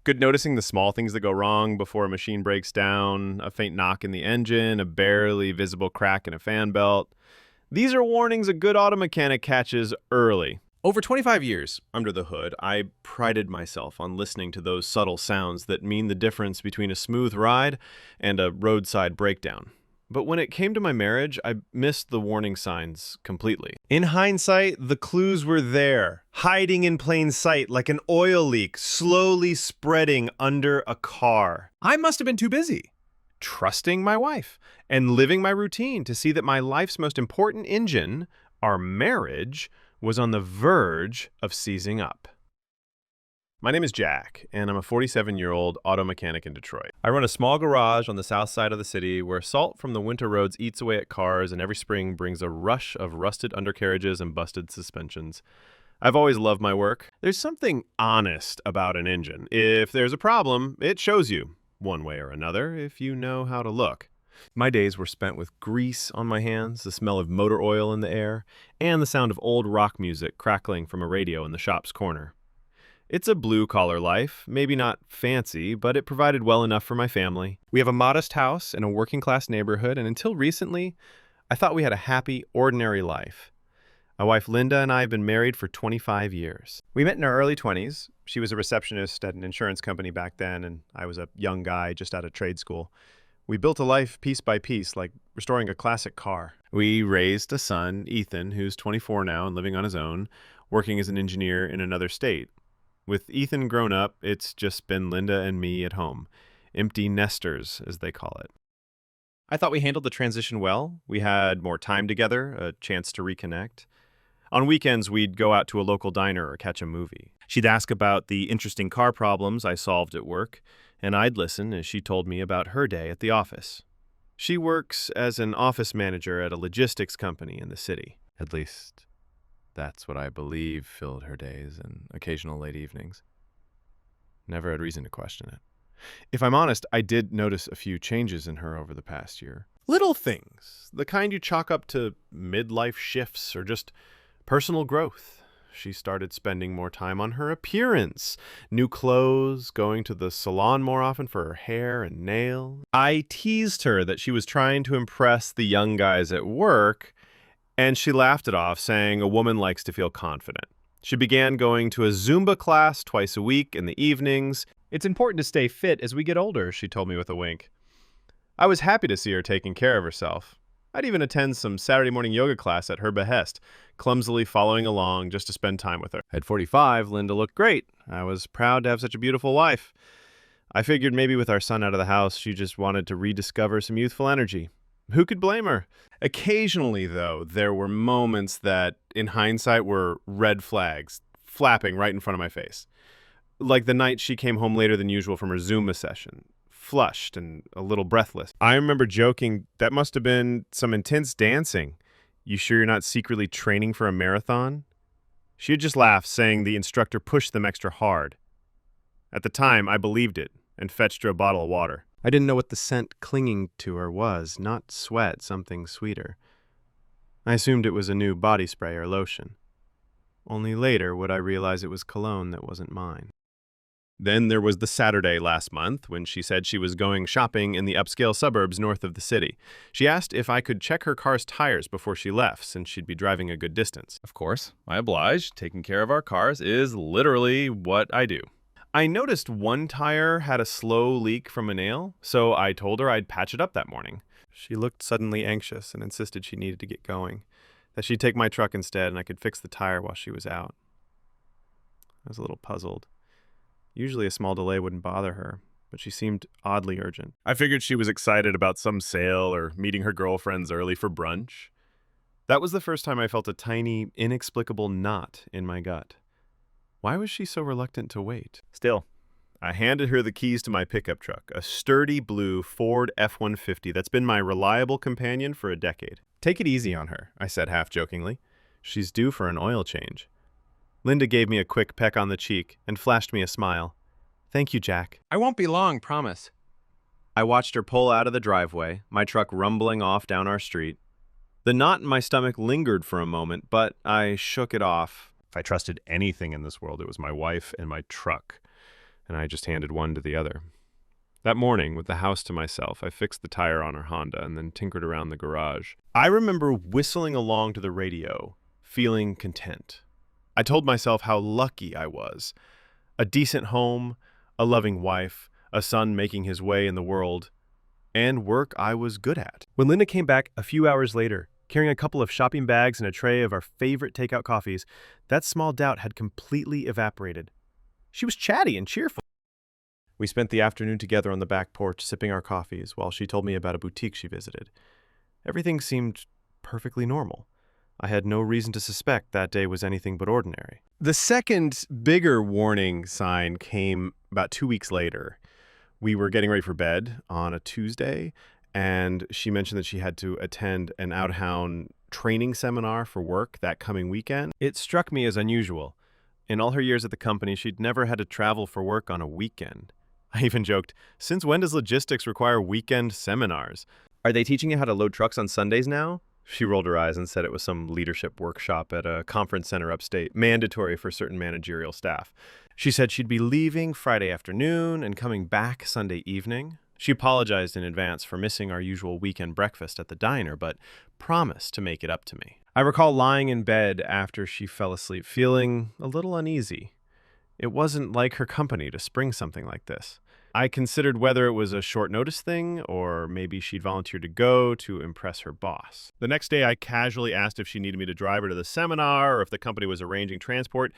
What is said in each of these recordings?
Good noticing the small things that go wrong before a machine breaks down, a faint knock in the engine, a barely visible crack in a fan belt. These are warnings a good auto mechanic catches early. Over 25 years under the hood, I prided myself on listening to those subtle sounds that mean the difference between a smooth ride and a roadside breakdown. But when it came to my marriage, I missed the warning signs completely. In hindsight, the clues were there, hiding in plain sight like an oil leak slowly spreading under a car. I must have been too busy. Trusting my wife and living my routine to see that my life's most important engine, our marriage, was on the verge of seizing up. My name is Jack, and I'm a 47-year-old auto mechanic in Detroit. I run a small garage on the south side of the city where salt from the winter roads eats away at cars and every spring brings a rush of rusted undercarriages and busted suspensions. I've always loved my work. There's something honest about an engine. If there's a problem, it shows you, one way or another, if you know how to look. My days were spent with grease on my hands, the smell of motor oil in the air, and the sound of old rock music crackling from a radio in the shop's corner. It's a blue-collar life, maybe not fancy, but it provided well enough for my family. We have a modest house in a working-class neighborhood, and until recently, I thought we had a happy, ordinary life. My wife Linda and I have been married for 25 years. We met in our early 20s. She was a receptionist at an insurance company back then, and I was a young guy just out of trade school. We built a life piece by piece, like restoring a classic car. We raised a son, Ethan, who's 24 now and living on his own, working as an engineer in another state. With Ethan grown up, it's just been Linda and me at home. Empty nesters, as they call it. I thought we handled the transition well. We had more time together, a chance to reconnect. On weekends, we'd go out to a local diner or catch a movie. She'd ask about the interesting car problems I solved at work, and I'd listen as she told me about her day at the office. She works as an office manager at a logistics company in the city. At least, that's what I believe filled her days and occasional late evenings. Never had reason to question it. If I'm honest, I did notice a few changes in her over the past year. Little things, the kind you chalk up to midlife shifts or just personal growth. She started spending more time on her appearance, new clothes, going to the salon more often for her hair and nails. I teased her that she was trying to impress the young guys at work, and she laughed it off, saying a woman likes to feel confident. She began going to a Zumba class twice a week in the evenings. It's important to stay fit as we get older, she told me with a wink. I was happy to see her taking care of herself. I'd even attend some Saturday morning yoga class at her behest, clumsily following along just to spend time with her. At 45, Linda looked great. I was proud to have such a beautiful wife. I figured maybe with our son out of the house, she just wanted to rediscover some youthful energy. Who could blame her? Occasionally, though, there were moments that, in hindsight, were red flags, flapping right in front of my face. Like the night she came home later than usual from her Zumba session, flushed and a little breathless. I remember joking, that must have been some intense dancing. You sure you're not secretly training for a marathon? She had just laughed, saying the instructor pushed them extra hard. At the time, I believed it and fetched her a bottle of water. I didn't know what the scent clinging to her was, not sweat, something sweeter. I assumed it was a new body spray or lotion. Only later would I realize it was cologne that wasn't mine. Then there was the Saturday last month when she said she was going shopping in the upscale suburbs north of the city. She asked if I could check her car's tires before she left, since she'd be driving a good distance. Of course, I obliged. Taking care of our cars is literally what I do. I noticed one tire had a slow leak from a nail, so I told her I'd patch it up that morning. She looked suddenly anxious and insisted she needed to get going, that she'd take my truck instead and I could fix the tire while she was out. I was a little puzzled. Usually a small delay wouldn't bother her, but she seemed oddly urgent. I figured she was excited about some sale or meeting her girlfriends early for brunch. That was the first time I felt a tiny, inexplicable knot in my gut. Why was she so reluctant to wait? Still, I handed her the keys to my pickup truck, a sturdy blue Ford F-150 that's been my reliable companion for a decade. Take it easy on her, I said half-jokingly. She's due for an oil change. Linda gave me a quick peck on the cheek and flashed me a smile. Thank you, Jack. I won't be long, promise. I watched her pull out of the driveway, my truck rumbling off down our street. The knot in my stomach lingered for a moment, but I shook it off. If I trusted anything in this world, it was my wife and my truck. and I just handed one to the other. That morning, with the house to myself, I fixed the tire on her Honda and then tinkered around the garage. I remember whistling along to the radio, feeling content. I told myself how lucky I was. A decent home, a loving wife, a son making his way in the world, and work I was good at. When Linda came back a few hours later, carrying a couple of shopping bags and a tray of our favorite takeout coffees, that small doubt had completely evaporated. She was chatty and cheerful. We spent the afternoon together on the back porch sipping our coffees while she told me about a boutique she visited. Everything seemed perfectly normal. I had no reason to suspect that day was anything but ordinary. The second bigger warning sign came about 2 weeks later. We were getting ready for bed on a Tuesday, and she mentioned that she had to attend an outhound training seminar for work that coming weekend. It struck me as unusual. In all her years at the company, she'd never had to travel for work on a weekend. I even joked, since when does logistics require weekend seminars? Are they teaching you how to load trucks on Sundays now? She rolled her eyes and said it was some leadership workshop at a conference center upstate, mandatory for certain managerial staff. She said she'd be leaving Friday afternoon and coming back Sunday evening. She apologized in advance for missing our usual weekend breakfast at the diner, but promised to make it up to me. I recall lying in bed after she fell asleep, feeling a little uneasy. It wasn't like her company to spring something like this. I considered whether it was a short notice thing or maybe she'd volunteered to go to impress her boss. The next day, I casually asked if she needed me to drive her to the seminar or if the company was arranging transport.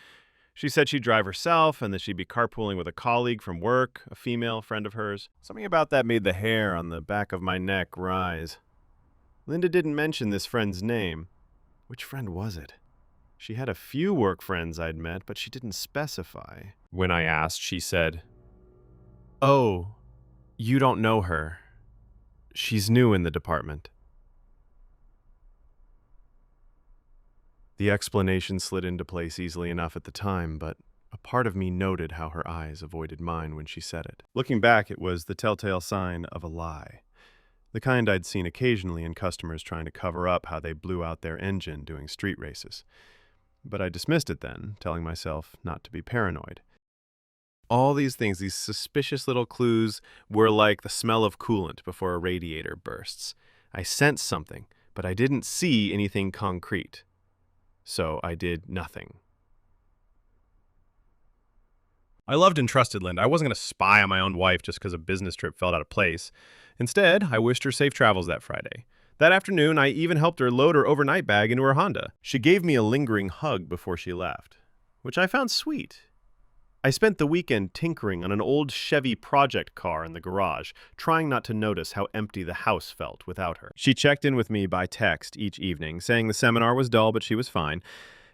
She said she'd drive herself and that she'd be carpooling with a colleague from work, a female friend of hers. Something about that made the hair on the back of my neck rise. Linda didn't mention this friend's name. Which friend was it? She had a few work friends I'd met, but she didn't specify. When I asked, she said, "Oh, you don't know her. She's new in the department." The explanation slid into place easily enough at the time, but a part of me noted how her eyes avoided mine when she said it. Looking back, it was the telltale sign of a lie. The kind I'd seen occasionally in customers trying to cover up how they blew out their engine doing street races. But I dismissed it then, telling myself not to be paranoid. All these things, these suspicious little clues, were like the smell of coolant before a radiator bursts. I sensed something, but I didn't see anything concrete. So I did nothing. I loved and trusted Linda. I wasn't going to spy on my own wife just because a business trip felt out of place. Instead, I wished her safe travels that Friday. That afternoon, I even helped her load her overnight bag into her Honda. She gave me a lingering hug before she left, which I found sweet. I spent the weekend tinkering on an old Chevy project car in the garage, trying not to notice how empty the house felt without her. She checked in with me by text each evening, saying the seminar was dull, but she was fine.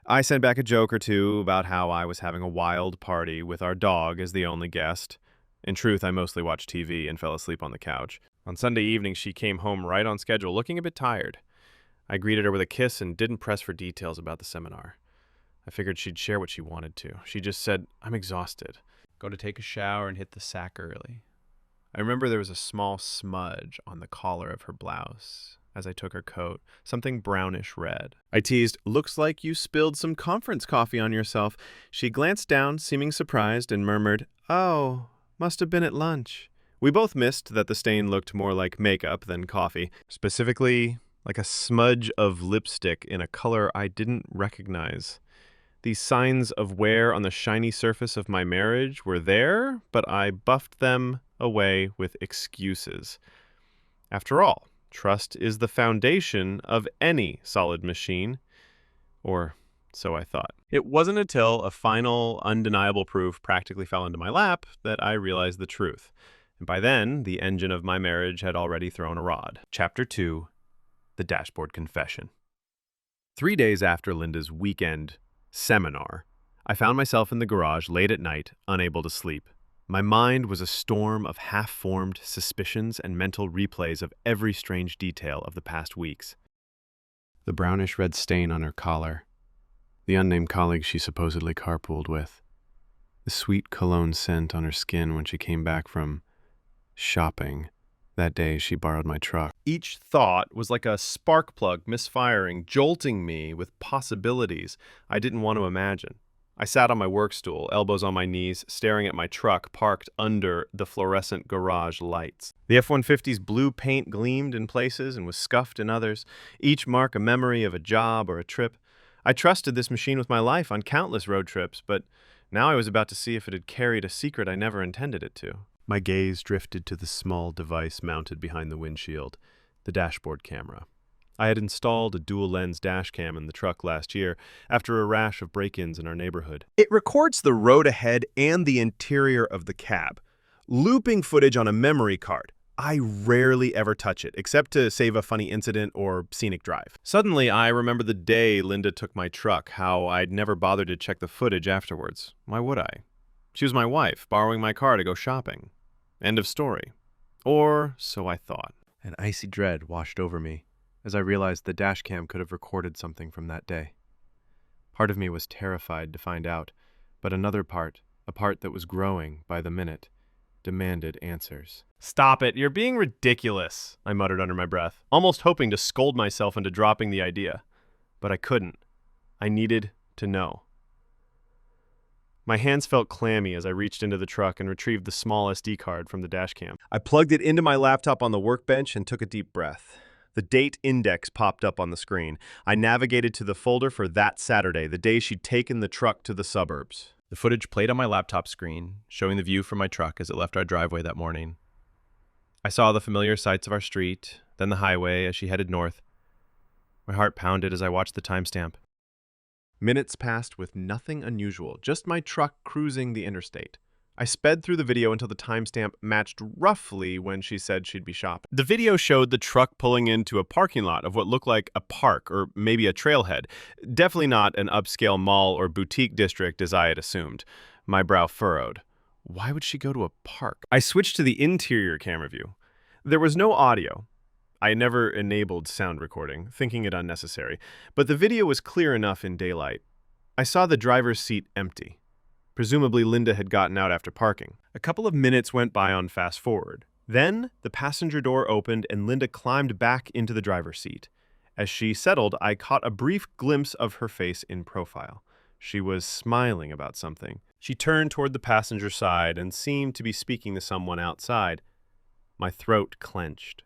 I sent back a joke or two about how I was having a wild party with our dog as the only guest. In truth, I mostly watched TV and fell asleep on the couch. On Sunday evening, she came home right on schedule, looking a bit tired. I greeted her with a kiss and didn't press for details about the seminar. I figured she'd share what she wanted to. She just said, "I'm exhausted. Go to take a shower and hit the sack early." I remember there was a small smudge on the collar of her blouse as I took her coat, something brownish red. I teased, "Looks like you spilled some conference coffee on yourself." She glanced down, seeming surprised, and murmured, "Oh, must have been at lunch." We both missed that the stain looked more like makeup than coffee, specifically like a smudge of lipstick in a color I didn't recognize. These signs of wear on the shiny surface of my marriage were there, but I buffed them away with excuses. After all, trust is the foundation of any solid machine, or so I thought. It wasn't until a final, undeniable proof practically fell into my lap that I realized the truth. And by then, the engine of my marriage had already thrown a rod. Chapter 2, The Dashboard Confession. 3 days after Linda's weekend seminar, I found myself in the garage late at night, unable to sleep. My mind was a storm of half-formed suspicions and mental replays of every strange detail of the past weeks. The brownish-red stain on her collar, the unnamed colleague she supposedly carpooled with, the sweet cologne scent on her skin when she came back from shopping that day she borrowed my truck. Each thought was like a spark plug misfiring, jolting me with possibilities I didn't want to imagine. I sat on my work stool, elbows on my knees, staring at my truck parked under the fluorescent garage lights. The F-150's blue paint gleamed in places and was scuffed in others, each mark a memory of a job or a trip. I trusted this machine with my life on countless road trips, but now I was about to see if it had carried a secret I never intended it to. My gaze drifted to the small device mounted behind the windshield, the dashboard camera. I had installed a dual-lens dash cam in the truck last year after a rash of break-ins in our neighborhood. It records the road ahead and the interior of the cab, looping footage on a memory card. I rarely ever touch it, except to save a funny incident or scenic drive. Suddenly, I remember the day Linda took my truck, how I'd never bothered to check the footage afterwards. Why would I? She was my wife, borrowing my car to go shopping. End of story. Or so I thought. An icy dread washed over me as I realized the dashcam could have recorded something from that day. Part of me was terrified to find out, but another part, a part that was growing by the minute, demanded answers. "Stop it, you're being ridiculous," I muttered under my breath, almost hoping to scold myself into dropping the idea. But I couldn't. I needed to know. My hands felt clammy as I reached into the truck and retrieved the small SD card from the dashcam. I plugged it into my laptop on the workbench and took a deep breath. The date index popped up on the screen. I navigated to the folder for that Saturday, the day she'd taken the truck to the suburbs. The footage played on my laptop screen, showing the view from my truck as it left our driveway that morning. I saw the familiar sights of our street, then the highway as she headed north. My heart pounded as I watched the timestamp. Minutes passed with nothing unusual, just my truck cruising the interstate. I sped through the video until the timestamp matched roughly when she said she'd be shopping. The video showed the truck pulling into a parking lot of what looked like a park or maybe a trailhead. Definitely not an upscale mall or boutique district as I had assumed. My brow furrowed. Why would she go to a park? I switched to the interior camera view. There was no audio. I never enabled sound recording, thinking it unnecessary, but the video was clear enough in daylight. I saw the driver's seat empty. Presumably, Linda had gotten out after parking. A couple of minutes went by on fast forward. Then, the passenger door opened and Linda climbed back into the driver's seat. As she settled, I caught a brief glimpse of her face in profile. She was smiling about something. She turned toward the passenger side and seemed to be speaking to someone outside. My throat clenched.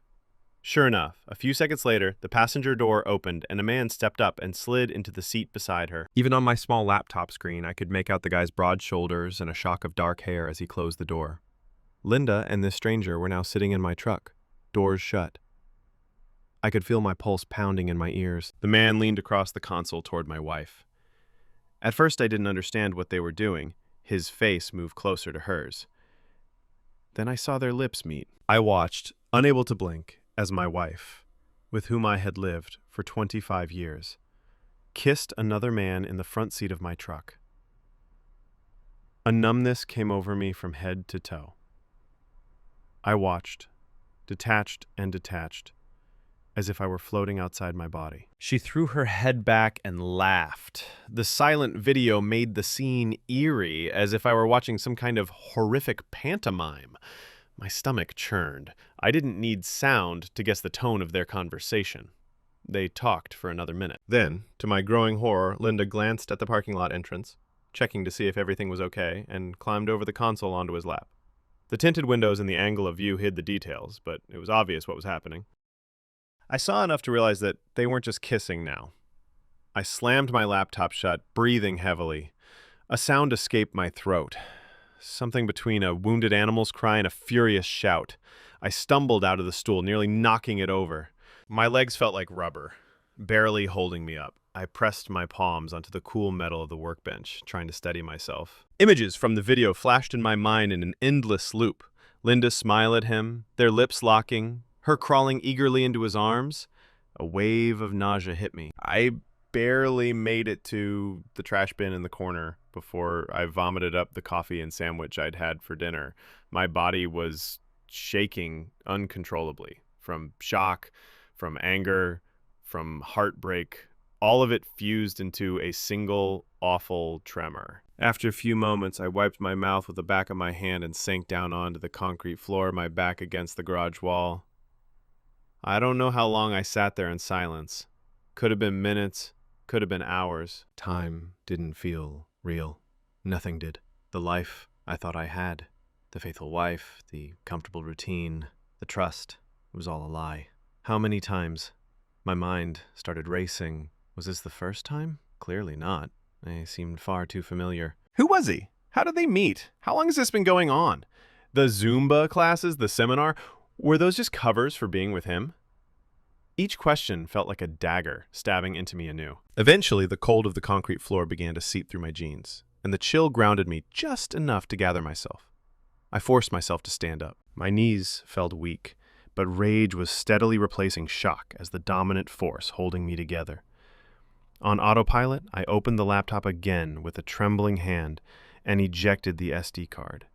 Sure enough, a few seconds later, the passenger door opened and a man stepped up and slid into the seat beside her. Even on my small laptop screen, I could make out the guy's broad shoulders and a shock of dark hair as he closed the door. Linda and this stranger were now sitting in my truck, doors shut. I could feel my pulse pounding in my ears. The man leaned across the console toward my wife. At first, I didn't understand what they were doing. His face moved closer to hers. Then I saw their lips meet. I watched, unable to blink, as my wife, with whom I had lived for 25 years, kissed another man in the front seat of my truck. A numbness came over me from head to toe. I watched, detached and detached, as if I were floating outside my body. She threw her head back and laughed. The silent video made the scene eerie, as if I were watching some kind of horrific pantomime. My stomach churned. I didn't need sound to guess the tone of their conversation. They talked for another minute. Then, to my growing horror, Linda glanced at the parking lot entrance, checking to see if everything was okay, and climbed over the console onto his lap. The tinted windows and the angle of view hid the details, but it was obvious what was happening. I saw enough to realize that they weren't just kissing now. I slammed my laptop shut, breathing heavily. A sound escaped my throat. Something between a wounded animal's cry and a furious shout. I stumbled out of the stool, nearly knocking it over. My legs felt like rubber, barely holding me up. I pressed my palms onto the cool metal of the workbench, trying to steady myself. Images from the video flashed in my mind in an endless loop. Linda smiled at him, their lips locking, her crawling eagerly into his arms. A wave of nausea hit me. I barely made it to the trash bin in the corner before I vomited up the coffee and sandwich I'd had for dinner. My body was shaking uncontrollably from shock, from anger, from heartbreak. All of it fused into a single awful tremor. After a few moments, I wiped my mouth with the back of my hand and sank down onto the concrete floor, my back against the garage wall. I don't know how long I sat there in silence. Could have been minutes, could have been hours. Time didn't feel real. Nothing did. The life I thought I had, the faithful wife, the comfortable routine, the trust, it was all a lie. How many times? My mind started racing. Was this the first time? Clearly not. They seemed far too familiar. Who was he? How did they meet? How long has this been going on? The Zumba classes, the seminar, were those just covers for being with him? Each question felt like a dagger stabbing into me anew. Eventually, the cold of the concrete floor began to seep through my jeans, and the chill grounded me just enough to gather myself. I forced myself to stand up. My knees felt weak, but rage was steadily replacing shock as the dominant force holding me together. On autopilot, I opened the laptop again with a trembling hand and ejected the SD card.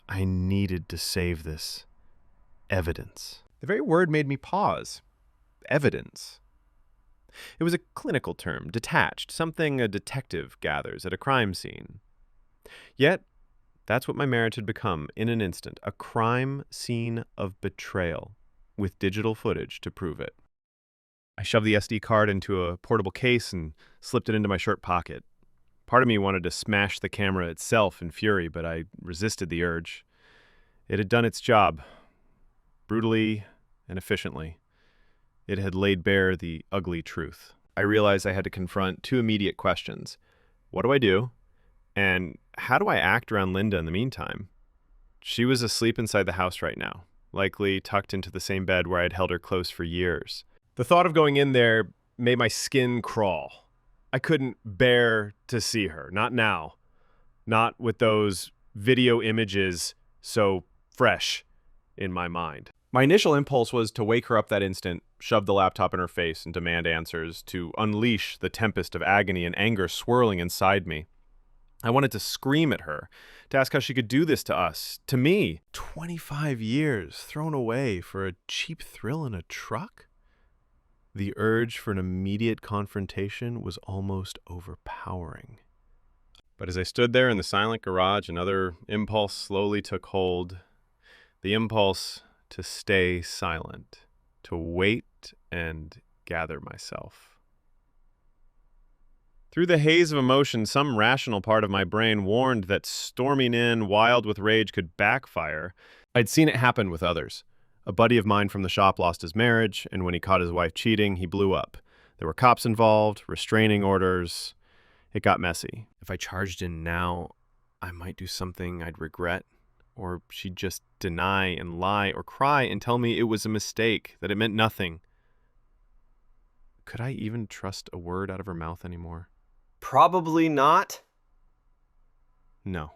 I needed to save this evidence. The very word made me pause. Evidence. It was a clinical term, detached, something a detective gathers at a crime scene. Yet, that's what my marriage had become in an instant, a crime scene of betrayal, with digital footage to prove it. I shoved the SD card into a portable case and slipped it into my shirt pocket. Part of me wanted to smash the camera itself in fury, but I resisted the urge. It had done its job, brutally and efficiently. It had laid bare the ugly truth. I realized I had to confront two immediate questions. What do I do? And how do I act around Linda in the meantime? She was asleep inside the house right now, likely tucked into the same bed where I had held her close for years. The thought of going in there made my skin crawl. I couldn't bear to see her, not now, not with those video images so fresh in my mind. My initial impulse was to wake her up that instant, shove the laptop in her face, and demand answers, to unleash the tempest of agony and anger swirling inside me. I wanted to scream at her, to ask how she could do this to us, to me. 25 years thrown away for a cheap thrill in a truck? The urge for an immediate confrontation was almost overpowering. But as I stood there in the silent garage, another impulse slowly took hold. The impulse to stay silent, to wait and gather myself. Through the haze of emotion, some rational part of my brain warned that storming in, wild with rage, could backfire. I'd seen it happen with others. A buddy of mine from the shop lost his marriage, and when he caught his wife cheating, he blew up. There were cops involved, restraining orders. It got messy. If I charged in now, I might do something I'd regret, or she'd just deny and lie or cry and tell me it was a mistake, that it meant nothing. Could I even trust a word out of her mouth anymore? Probably not. No.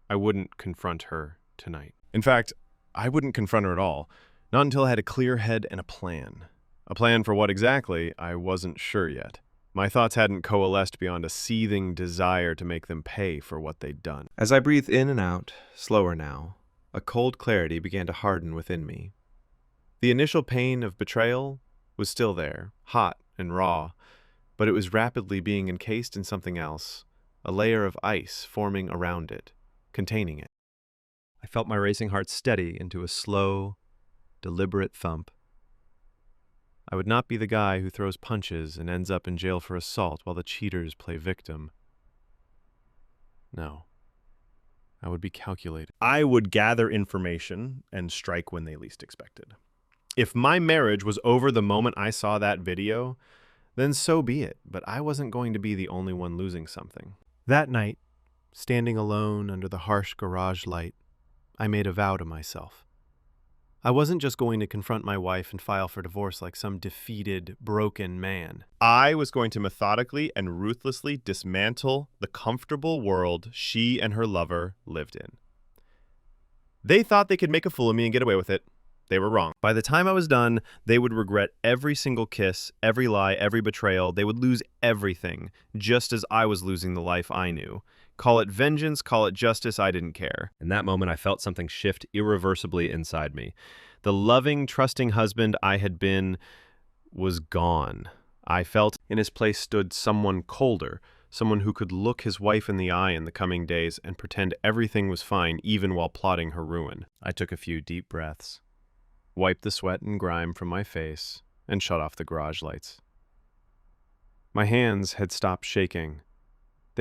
I wouldn't confront her tonight. In fact, I wouldn't confront her at all, not until I had a clear head and a plan. A plan for what exactly, I wasn't sure yet. My thoughts hadn't coalesced beyond a seething desire to make them pay for what they'd done. As I breathed in and out, slower now, a cold clarity began to harden within me. The initial pain of betrayal was still there, hot and raw, but it was rapidly being encased in something else, a layer of ice forming around it, containing it. I felt my racing heart steady into a slow, deliberate thump. I would not be the guy who throws punches and ends up in jail for assault while the cheaters play victim. No. I would be calculated. I would gather information and strike when they least expected. If my marriage was over the moment I saw that video, then so be it, but I wasn't going to be the only one losing something. That night, standing alone under the harsh garage light, I made a vow to myself. I wasn't just going to confront my wife and file for divorce like some defeated, broken man. I was going to methodically and ruthlessly dismantle the comfortable world she and her lover lived in. They thought they could make a fool of me and get away with it. They were wrong. By the time I was done, they would regret every single kiss, every lie, every betrayal. They would lose everything, just as I was losing the life I knew. Call it vengeance, call it justice, I didn't care. In that moment, I felt something shift irreversibly inside me. The loving, trusting husband I had been was gone. I felt in his place stood someone colder, someone who could look his wife in the eye in the coming days and pretend everything was fine even while plotting her ruin. I took a few deep breaths, wiped the sweat and grime from my face, and shut off the garage lights. My hands had stopped shaking.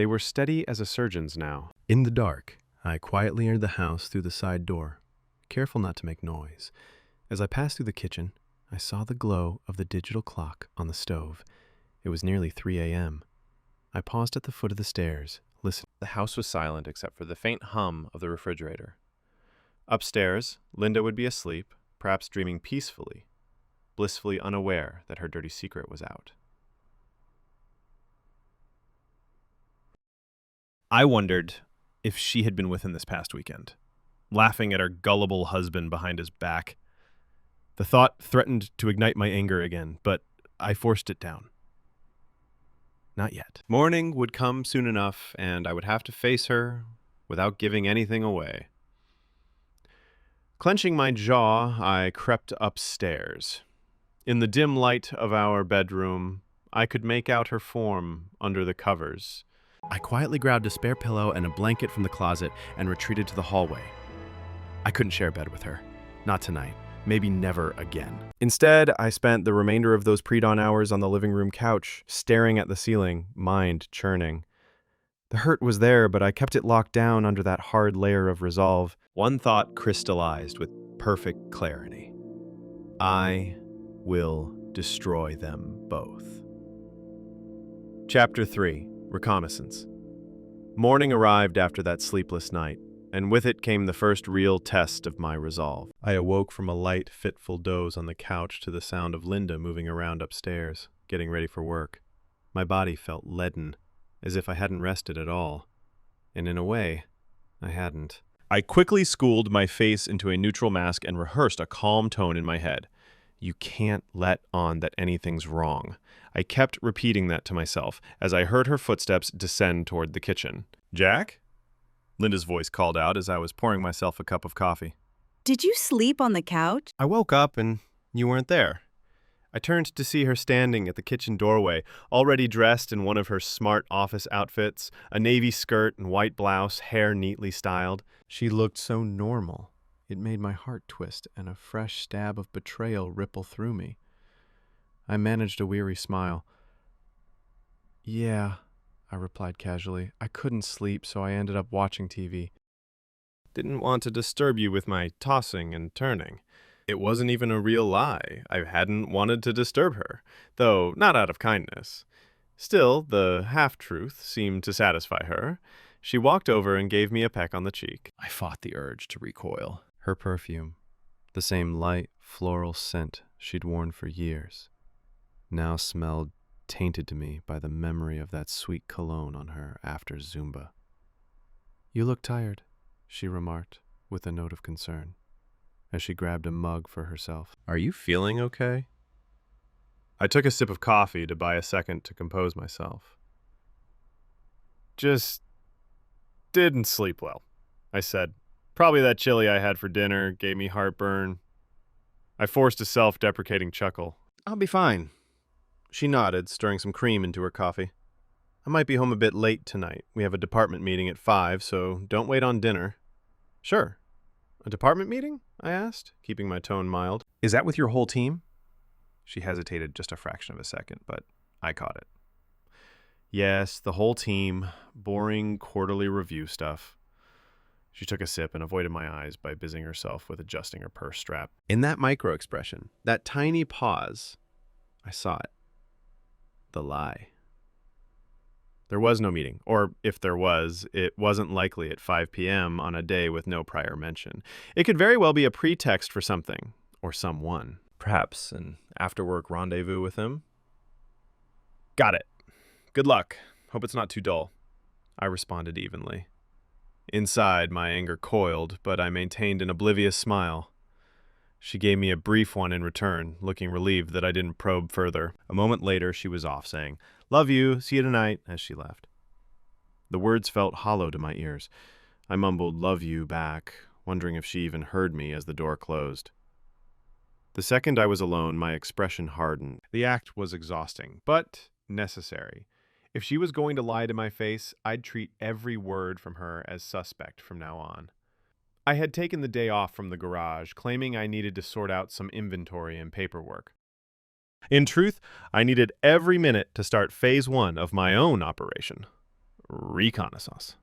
They were steady as a surgeon's now. In the dark, I quietly entered the house through the side door, careful not to make noise. As I passed through the kitchen, I saw the glow of the digital clock on the stove. It was nearly 3 a.m. I paused at the foot of the stairs, listening. The house was silent except for the faint hum of the refrigerator. Upstairs, Linda would be asleep, perhaps dreaming peacefully, blissfully unaware that her dirty secret was out. I wondered if she had been with him this past weekend, laughing at her gullible husband behind his back. The thought threatened to ignite my anger again, but I forced it down. Not yet. Morning would come soon enough, and I would have to face her without giving anything away. Clenching my jaw, I crept upstairs. In the dim light of our bedroom, I could make out her form under the covers. I quietly grabbed a spare pillow and a blanket from the closet and retreated to the hallway. I couldn't share a bed with her. Not tonight. Maybe never again. Instead, I spent the remainder of those pre-dawn hours on the living room couch, staring at the ceiling, mind churning. The hurt was there, but I kept it locked down under that hard layer of resolve. One thought crystallized with perfect clarity. I will destroy them both. Chapter 3. Reconnaissance. Morning arrived after that sleepless night, and with it came the first real test of my resolve. I awoke from a light, fitful doze on the couch to the sound of Linda moving around upstairs, getting ready for work. My body felt leaden, as if I hadn't rested at all. And in a way, I hadn't. I quickly schooled my face into a neutral mask and rehearsed a calm tone in my head. You can't let on that anything's wrong. I kept repeating that to myself as I heard her footsteps descend toward the kitchen. Jack? Linda's voice called out as I was pouring myself a cup of coffee. Did you sleep on the couch? I woke up and you weren't there. I turned to see her standing at the kitchen doorway, already dressed in one of her smart office outfits, a navy skirt and white blouse, hair neatly styled. She looked so normal. It made my heart twist and a fresh stab of betrayal ripple through me. I managed a weary smile. Yeah, I replied casually. I couldn't sleep, so I ended up watching TV. Didn't want to disturb you with my tossing and turning. It wasn't even a real lie. I hadn't wanted to disturb her, though not out of kindness. Still, the half-truth seemed to satisfy her. She walked over and gave me a peck on the cheek. I fought the urge to recoil. Her perfume, the same light, floral scent she'd worn for years, now smelled tainted to me by the memory of that sweet cologne on her after Zumba. You look tired, she remarked, with a note of concern, as she grabbed a mug for herself. Are you feeling okay? I took a sip of coffee to buy a second to compose myself. Just didn't sleep well, I said. Probably that chili I had for dinner gave me heartburn. I forced a self-deprecating chuckle. I'll be fine. She nodded, stirring some cream into her coffee. I might be home a bit late tonight. We have a department meeting at 5, so don't wait on dinner. Sure. A department meeting? I asked, keeping my tone mild. Is that with your whole team? She hesitated just a fraction of a second, but I caught it. Yes, the whole team. Boring quarterly review stuff. She took a sip and avoided my eyes by busying herself with adjusting her purse strap. In that micro-expression, that tiny pause, I saw it. The lie. There was no meeting, or if there was, it wasn't likely at 5 p.m. on a day with no prior mention. It could very well be a pretext for something, or someone. Perhaps an after-work rendezvous with him? Got it. Good luck. Hope it's not too dull. I responded evenly. Inside, my anger coiled, but I maintained an oblivious smile. She gave me a brief one in return, looking relieved that I didn't probe further. A moment later, she was off, saying, "Love you, see you tonight," as she left. The words felt hollow to my ears. I mumbled, "Love you," back, wondering if she even heard me as the door closed. The second I was alone, my expression hardened. The act was exhausting, but necessary. If she was going to lie to my face, I'd treat every word from her as suspect from now on. I had taken the day off from the garage, claiming I needed to sort out some inventory and paperwork. In truth, I needed every minute to start phase 1 of my own operation. reconnaissance.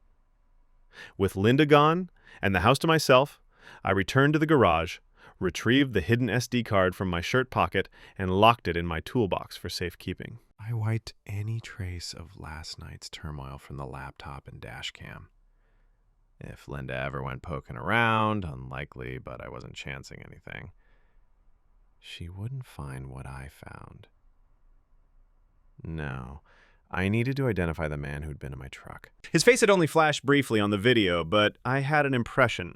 With Linda gone and the house to myself, I returned to the garage, retrieved the hidden SD card from my shirt pocket, and locked it in my toolbox for safekeeping. I wiped any trace of last night's turmoil from the laptop and dash cam. If Linda ever went poking around, unlikely, but I wasn't chancing anything, she wouldn't find what I found. No, I needed to identify the man who'd been in my truck. His face had only flashed briefly on the video, but I had an impression.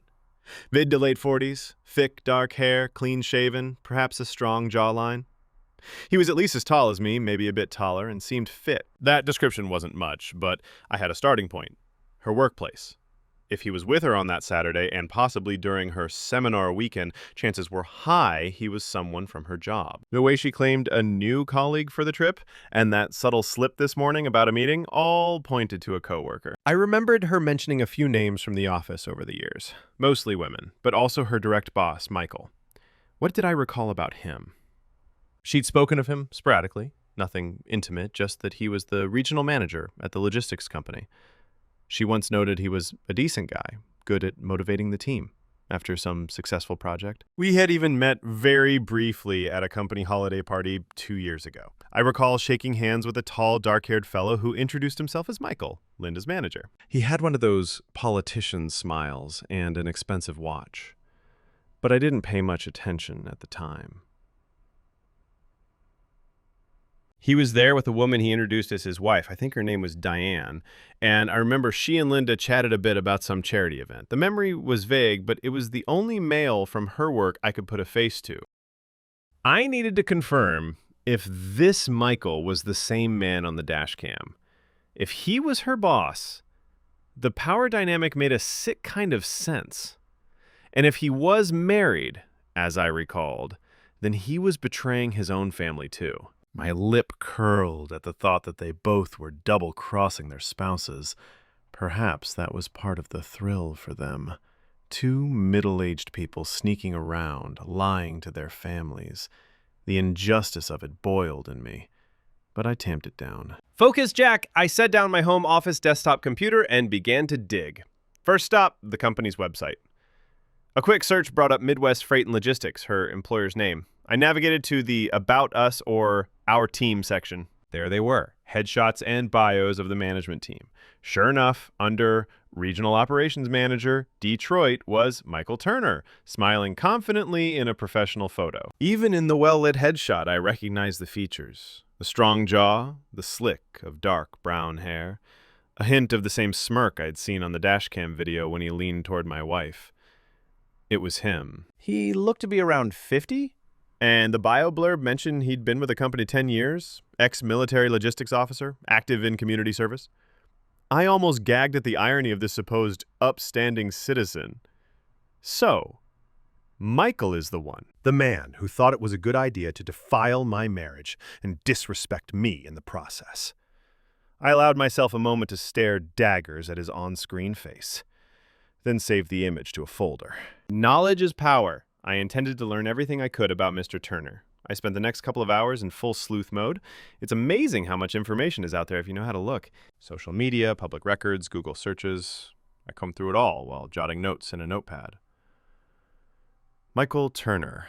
Mid to late 40s, thick, dark hair, clean-shaven, perhaps a strong jawline. He was at least as tall as me, maybe a bit taller, and seemed fit. That description wasn't much, but I had a starting point. Her workplace. If he was with her on that Saturday, and possibly during her seminar weekend, chances were high he was someone from her job. The way she claimed a new colleague for the trip, and that subtle slip this morning about a meeting, all pointed to a coworker. I remembered her mentioning a few names from the office over the years, mostly women, but also her direct boss, Michael. What did I recall about him? She'd spoken of him sporadically, nothing intimate, just that he was the regional manager at the logistics company. She once noted he was a decent guy, good at motivating the team after some successful project. We had even met very briefly at a company holiday party 2 years ago. I recall shaking hands with a tall, dark-haired fellow who introduced himself as Michael, Linda's manager. He had one of those politician smiles and an expensive watch, but I didn't pay much attention at the time. He was there with a woman he introduced as his wife. I think her name was Diane. And I remember she and Linda chatted a bit about some charity event. The memory was vague, but it was the only male from her work I could put a face to. I needed to confirm if this Michael was the same man on the dash cam. If he was her boss, the power dynamic made a sick kind of sense. And if he was married, as I recalled, then he was betraying his own family too. My lip curled at the thought that they both were double-crossing their spouses. Perhaps that was part of the thrill for them. Two middle-aged people sneaking around, lying to their families. The injustice of it boiled in me, but I tamped it down. Focus, Jack! I set down my home office desktop computer and began to dig. First stop, the company's website. A quick search brought up Midwest Freight and Logistics, her employer's name. I navigated to the About Us or Our Team section. There they were, headshots and bios of the management team. Sure enough, under Regional Operations Manager, Detroit, was Michael Turner, smiling confidently in a professional photo. Even in the well-lit headshot, I recognized the features. The strong jaw, the slick of dark brown hair, a hint of the same smirk I'd seen on the dashcam video when he leaned toward my wife. It was him. He looked to be around 50? And the bio blurb mentioned he'd been with the company 10 years, ex-military logistics officer, active in community service. I almost gagged at the irony of this supposed upstanding citizen. So, Michael is the one. The man who thought it was a good idea to defile my marriage and disrespect me in the process. I allowed myself a moment to stare daggers at his on-screen face, then saved the image to a folder. Knowledge is power. I intended to learn everything I could about Mr. Turner. I spent the next couple of hours in full sleuth mode. It's amazing how much information is out there if you know how to look. Social media, public records, Google searches. I combed through it all while jotting notes in a notepad. Michael Turner,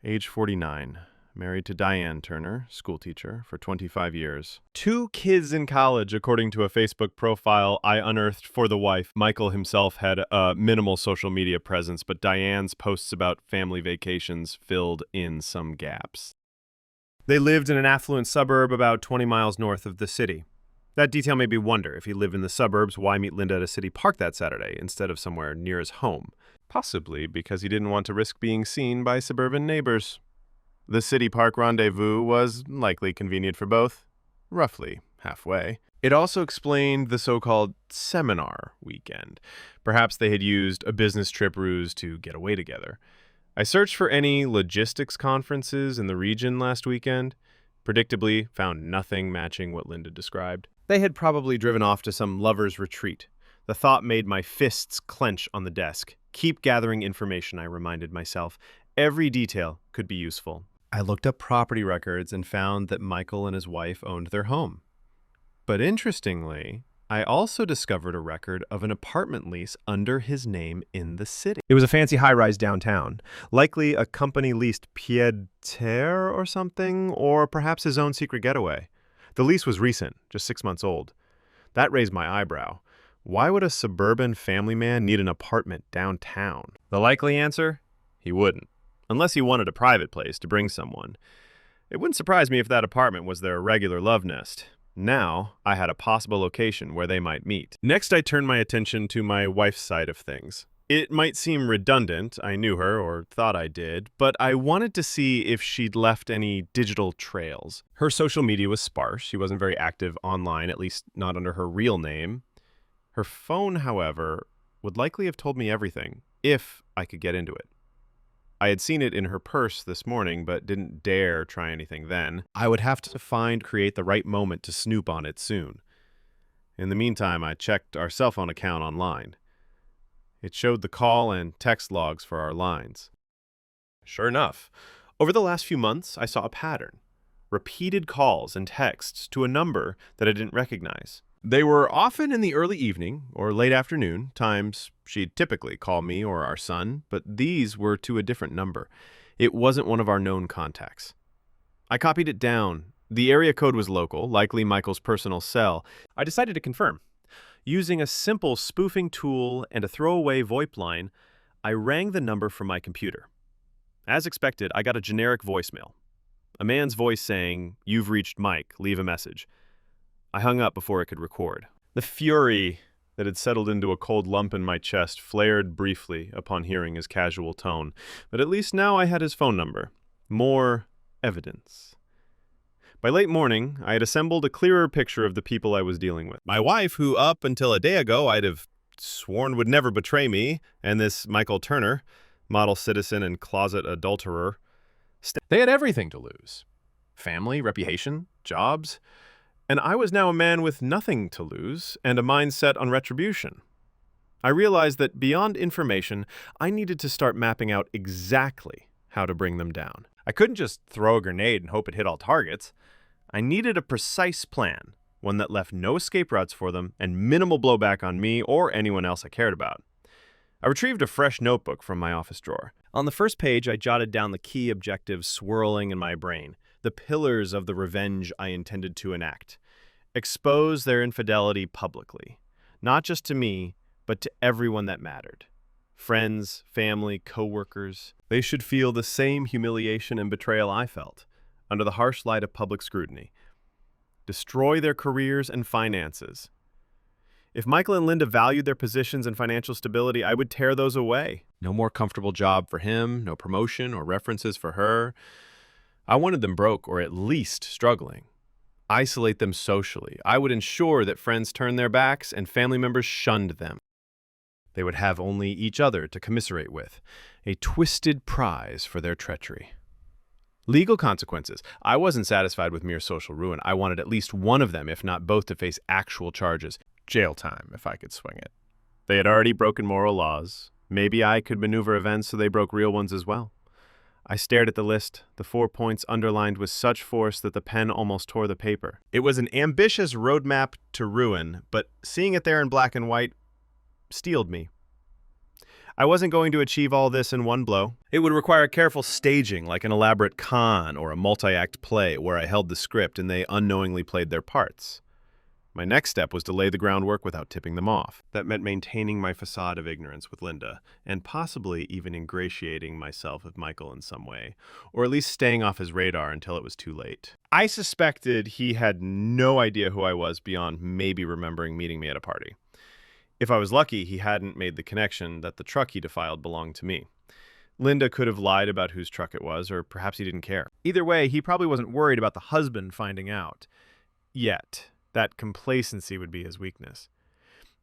age 49, married to Diane Turner, schoolteacher, for 25 years. 2 kids in college, according to a Facebook profile I unearthed for the wife. Michael himself had a minimal social media presence, but Diane's posts about family vacations filled in some gaps. They lived in an affluent suburb about 20 miles north of the city. That detail made me wonder, if he lived in the suburbs, why meet Linda at a city park that Saturday instead of somewhere near his home? Possibly because he didn't want to risk being seen by suburban neighbors. The city park rendezvous was likely convenient for both, roughly halfway. It also explained the so-called seminar weekend. Perhaps they had used a business trip ruse to get away together. I searched for any logistics conferences in the region last weekend. Predictably, found nothing matching what Linda described. They had probably driven off to some lover's retreat. The thought made my fists clench on the desk. Keep gathering information, I reminded myself. Every detail could be useful. I looked up property records and found that Michael and his wife owned their home. But interestingly, I also discovered a record of an apartment lease under his name in the city. It was a fancy high-rise downtown, likely a company-leased pied-à-terre or something, or perhaps his own secret getaway. The lease was recent, just 6 months old. That raised my eyebrow. Why would a suburban family man need an apartment downtown? The likely answer? He wouldn't, unless he wanted a private place to bring someone. It wouldn't surprise me if that apartment was their regular love nest. Now, I had a possible location where they might meet. Next, I turned my attention to my wife's side of things. It might seem redundant, I knew her, or thought I did, but I wanted to see if she'd left any digital trails. Her social media was sparse. She wasn't very active online, at least not under her real name. Her phone, however, would likely have told me everything, if I could get into it. I had seen it in her purse this morning, but didn't dare try anything then. I would have to create the right moment to snoop on it soon. In the meantime, I checked our cell phone account online. It showed the call and text logs for our lines. Sure enough, over the last few months, I saw a pattern. Repeated calls and texts to a number that I didn't recognize. They were often in the early evening or late afternoon, times she'd typically call me or our son, but these were to a different number. It wasn't one of our known contacts. I copied it down. The area code was local, likely Michael's personal cell. I decided to confirm. Using a simple spoofing tool and a throwaway VoIP line, I rang the number from my computer. As expected, I got a generic voicemail. A man's voice saying, "You've reached Mike, leave a message." I hung up before it could record. The fury that had settled into a cold lump in my chest flared briefly upon hearing his casual tone, but at least now I had his phone number. More evidence. By late morning, I had assembled a clearer picture of the people I was dealing with. My wife, who up until a day ago I'd have sworn would never betray me, and this Michael Turner, model citizen and closet adulterer. They had everything to lose. Family, reputation, jobs. And I was now a man with nothing to lose and a mind set on retribution. I realized that beyond information, I needed to start mapping out exactly how to bring them down. I couldn't just throw a grenade and hope it hit all targets. I needed a precise plan, one that left no escape routes for them and minimal blowback on me or anyone else I cared about. I retrieved a fresh notebook from my office drawer. On the first page, I jotted down the key objectives swirling in my brain, the pillars of the revenge I intended to enact. Expose their infidelity publicly, not just to me, but to everyone that mattered. Friends, family, co-workers. They should feel the same humiliation and betrayal I felt, under the harsh light of public scrutiny. Destroy their careers and finances. If Michael and Linda valued their positions and financial stability, I would tear those away. No more comfortable job for him, no promotion or references for her. I wanted them broke or at least struggling. Isolate them socially. I would ensure that friends turned their backs and family members shunned them. They would have only each other to commiserate with, a twisted prize for their treachery. Legal consequences. I wasn't satisfied with mere social ruin. I wanted at least one of them, if not both, to face actual charges. Jail time, if I could swing it. They had already broken moral laws. Maybe I could maneuver events so they broke real ones as well. I stared at the list, the 4 points underlined with such force that the pen almost tore the paper. It was an ambitious roadmap to ruin, but seeing it there in black and white steeled me. I wasn't going to achieve all this in one blow. It would require careful staging, like an elaborate con or a multi-act play where I held the script and they unknowingly played their parts. My next step was to lay the groundwork without tipping them off. That meant maintaining my facade of ignorance with Linda, and possibly even ingratiating myself with Michael in some way, or at least staying off his radar until it was too late. I suspected he had no idea who I was beyond maybe remembering meeting me at a party. If I was lucky, he hadn't made the connection that the truck he defiled belonged to me. Linda could have lied about whose truck it was, or perhaps he didn't care. Either way, he probably wasn't worried about the husband finding out. Yet. That complacency would be his weakness.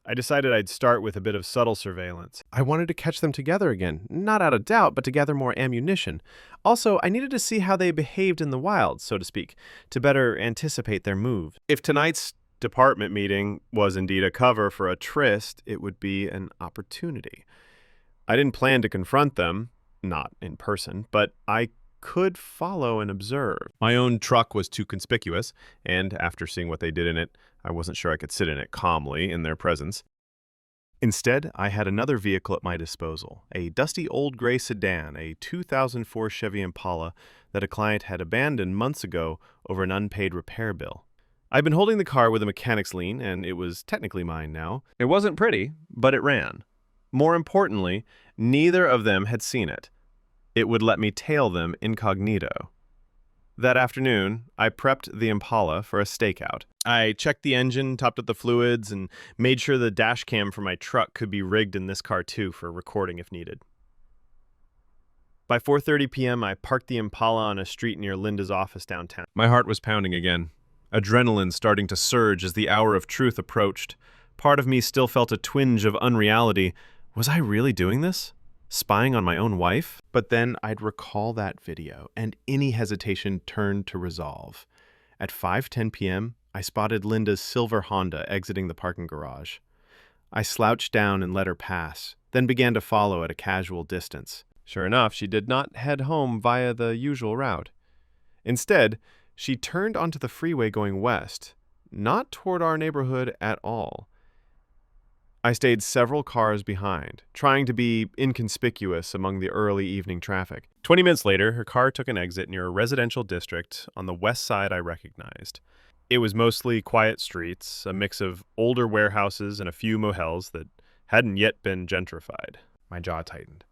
I decided I'd start with a bit of subtle surveillance. I wanted to catch them together again, not out of doubt, but to gather more ammunition. Also, I needed to see how they behaved in the wild, so to speak, to better anticipate their moves. If tonight's department meeting was indeed a cover for a tryst, it would be an opportunity. I didn't plan to confront them, not in person, but I could follow and observe. My own truck was too conspicuous, and after seeing what they did in it, I wasn't sure I could sit in it calmly in their presence. Instead, I had another vehicle at my disposal, a dusty old gray sedan, a 2004 Chevy Impala that a client had abandoned months ago over an unpaid repair bill. I'd been holding the car with a mechanic's lien, and it was technically mine now. It wasn't pretty, but it ran. More importantly, neither of them had seen it. It would let me tail them incognito. That afternoon, I prepped the Impala for a stakeout. I checked the engine, topped up the fluids, and made sure the dash cam for my truck could be rigged in this car too for recording if needed. By 4:30 p.m., I parked the Impala on a street near Linda's office downtown. My heart was pounding again, adrenaline starting to surge as the hour of truth approached. Part of me still felt a twinge of unreality. Was I really doing this? Spying on my own wife? But then I'd recall that video, and any hesitation turned to resolve. At 5:10 p.m., I spotted Linda's silver Honda exiting the parking garage. I slouched down and let her pass, then began to follow at a casual distance. Sure enough, she did not head home via the usual route. Instead, she turned onto the freeway going west, not toward our neighborhood at all. I stayed several cars behind, trying to be inconspicuous among the early evening traffic. 20 minutes later, her car took an exit near a residential district on the west side I recognized. It was mostly quiet streets, a mix of older warehouses and a few motels that hadn't yet been gentrified. My jaw tightened.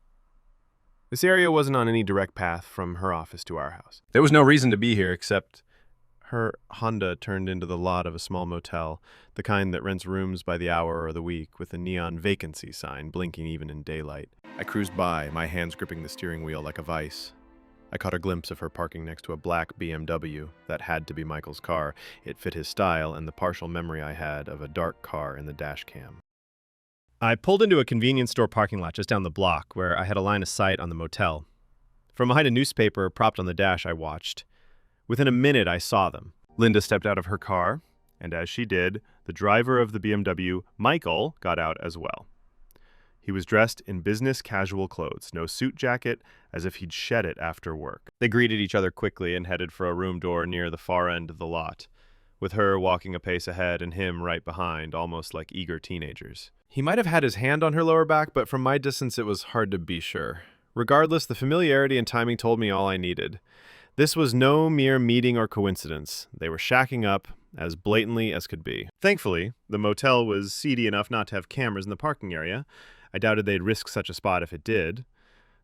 This area wasn't on any direct path from her office to our house. There was no reason to be here except her Honda turned into the lot of a small motel, the kind that rents rooms by the hour or the week, with a neon vacancy sign blinking even in daylight. I cruised by, my hands gripping the steering wheel like a vice. I caught a glimpse of her parking next to a black BMW. That had to be Michael's car. It fit his style and the partial memory I had of a dark car in the dash cam. I pulled into a convenience store parking lot just down the block, where I had a line of sight on the motel. From behind a newspaper propped on the dash, I watched. Within a minute, I saw them. Linda stepped out of her car, and as she did, the driver of the BMW, Michael, got out as well. He was dressed in business casual clothes, no suit jacket, as if he'd shed it after work. They greeted each other quickly and headed for a room door near the far end of the lot, with her walking a pace ahead and him right behind, almost like eager teenagers. He might have had his hand on her lower back, but from my distance it was hard to be sure. Regardless, the familiarity and timing told me all I needed. This was no mere meeting or coincidence. They were shacking up as blatantly as could be. Thankfully, the motel was seedy enough not to have cameras in the parking area. I doubted they'd risk such a spot if it did,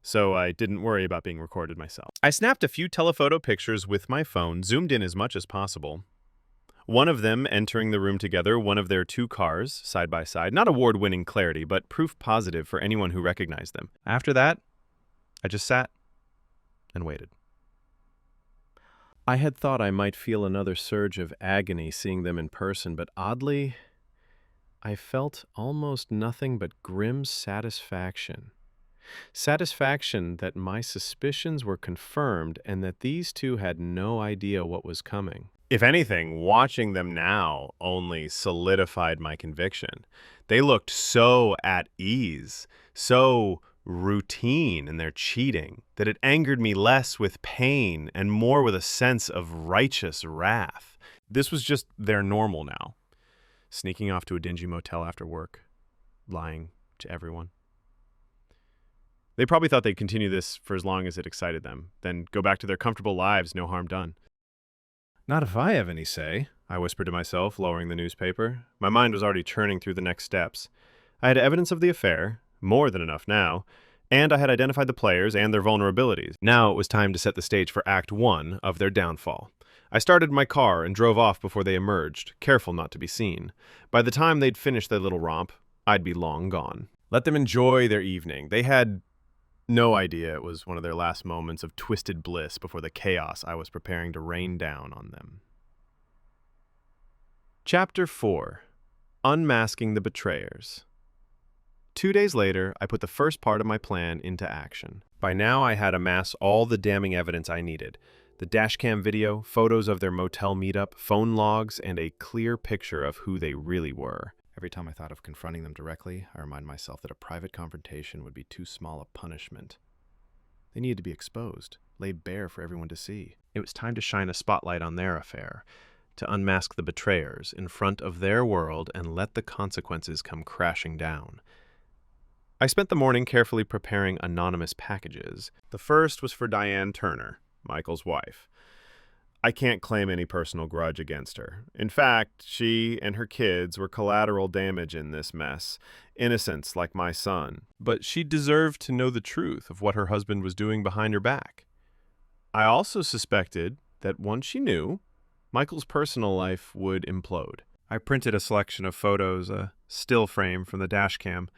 so I didn't worry about being recorded myself. I snapped a few telephoto pictures with my phone, zoomed in as much as possible. One of them entering the room together, one of their two cars, side by side. Not award-winning clarity, but proof positive for anyone who recognized them. After that, I just sat and waited. I had thought I might feel another surge of agony seeing them in person, but oddly, I felt almost nothing but grim satisfaction. Satisfaction that my suspicions were confirmed and that these two had no idea what was coming. If anything, watching them now only solidified my conviction. They looked so at ease, so routine in their cheating, that it angered me less with pain and more with a sense of righteous wrath. This was just their normal now. Sneaking off to a dingy motel after work, lying to everyone. They probably thought they'd continue this for as long as it excited them, then go back to their comfortable lives, no harm done. Not if I have any say, I whispered to myself, lowering the newspaper. My mind was already churning through the next steps. I had evidence of the affair, more than enough now, and I had identified the players and their vulnerabilities. Now it was time to set the stage for Act 1 of their downfall. I started my car and drove off before they emerged, careful not to be seen. By the time they'd finished their little romp, I'd be long gone. Let them enjoy their evening. They had no idea it was one of their last moments of twisted bliss before the chaos I was preparing to rain down on them. Chapter 4. Unmasking the Betrayers. 2 days later, I put the first part of my plan into action. By now, I had amassed all the damning evidence I needed. The dashcam video, photos of their motel meetup, phone logs, and a clear picture of who they really were. Every time I thought of confronting them directly, I remind myself that a private confrontation would be too small a punishment. They needed to be exposed, laid bare for everyone to see. It was time to shine a spotlight on their affair, to unmask the betrayers in front of their world and let the consequences come crashing down. I spent the morning carefully preparing anonymous packages. The first was for Diane Turner, Michael's wife. I can't claim any personal grudge against her. In fact, she and her kids were collateral damage in this mess, innocents like my son. But she deserved to know the truth of what her husband was doing behind her back. I also suspected that once she knew, Michael's personal life would implode. I printed a selection of photos, a still frame from the dash cam,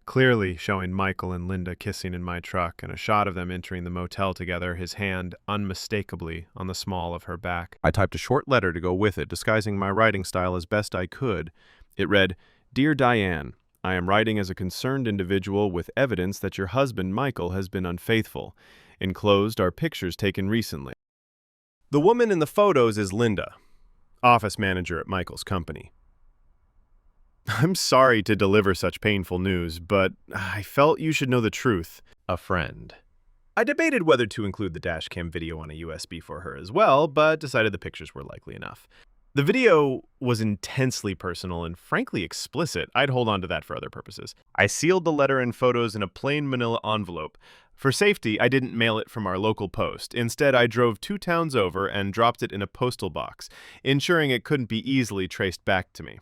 clearly showing Michael and Linda kissing in my truck, and a shot of them entering the motel together, his hand unmistakably on the small of her back. I typed a short letter to go with it, disguising my writing style as best I could. It read, "Dear Diane, I am writing as a concerned individual with evidence that your husband, Michael, has been unfaithful. Enclosed are pictures taken recently." The woman in the photos is Linda, office manager at Michael's company. "I'm sorry to deliver such painful news, but I felt you should know the truth. A friend." I debated whether to include the dashcam video on a USB for her as well, but decided the pictures were likely enough. The video was intensely personal and frankly explicit. I'd hold on to that for other purposes. I sealed the letter and photos in a plain manila envelope. For safety, I didn't mail it from our local post. Instead, I drove 2 towns over and dropped it in a postal box, ensuring it couldn't be easily traced back to me.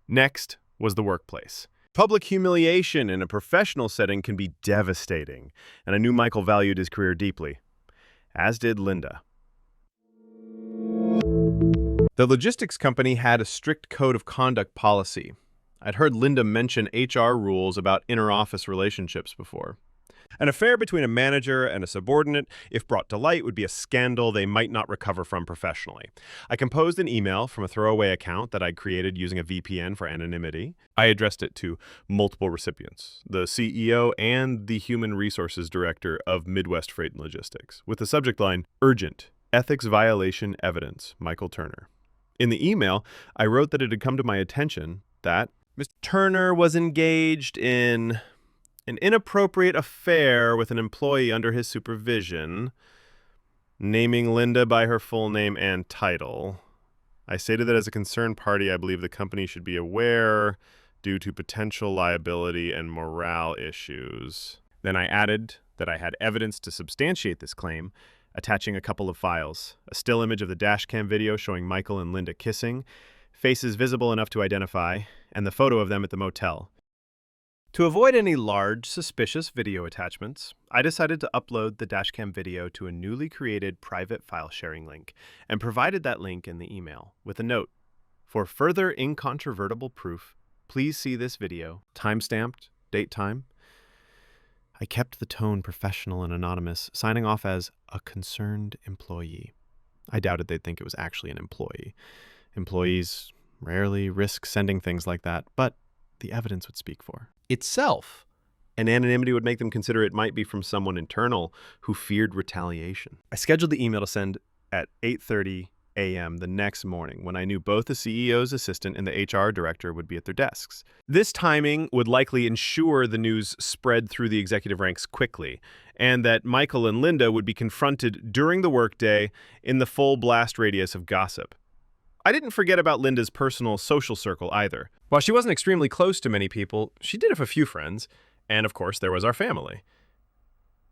Next was the workplace. Public humiliation in a professional setting can be devastating, and I knew Michael valued his career deeply, as did Linda. The logistics company had a strict code of conduct policy. I'd heard Linda mention HR rules about inter-office relationships before. An affair between a manager and a subordinate, if brought to light, would be a scandal they might not recover from professionally. I composed an email from a throwaway account that I'd created using a VPN for anonymity. I addressed it to multiple recipients, the CEO and the Human Resources Director of Midwest Freight and Logistics, with the subject line, "Urgent, Ethics Violation Evidence, Michael Turner." In the email, I wrote that it had come to my attention that Mr. Turner was engaged in an inappropriate affair with an employee under his supervision, naming Linda by her full name and title. I stated that as a concerned party, I believe the company should be aware due to potential liability and morale issues. Then I added that I had evidence to substantiate this claim, attaching a couple of files, a still image of the dashcam video showing Michael and Linda kissing, faces visible enough to identify, and the photo of them at the motel. To avoid any large, suspicious video attachments, I decided to upload the dashcam video to a newly created private file sharing link and provided that link in the email with a note. For further incontrovertible proof, please see this video, timestamped, date time. I kept the tone professional and anonymous, signing off as a concerned employee. I doubted they'd think it was actually an employee. Employees rarely risk sending things like that, but the evidence would speak for itself. And anonymity would make them consider it might be from someone internal who feared retaliation. I scheduled the email to send at 8:30 a.m. the next morning when I knew both the CEO's assistant and the HR director would be at their desks. This timing would likely ensure the news spread through the executive ranks quickly, and that Michael and Linda would be confronted during the workday in the full blast radius of gossip. I didn't forget about Linda's personal social circle either. While she wasn't extremely close to many people, she did have a few friends, and of course there was our family.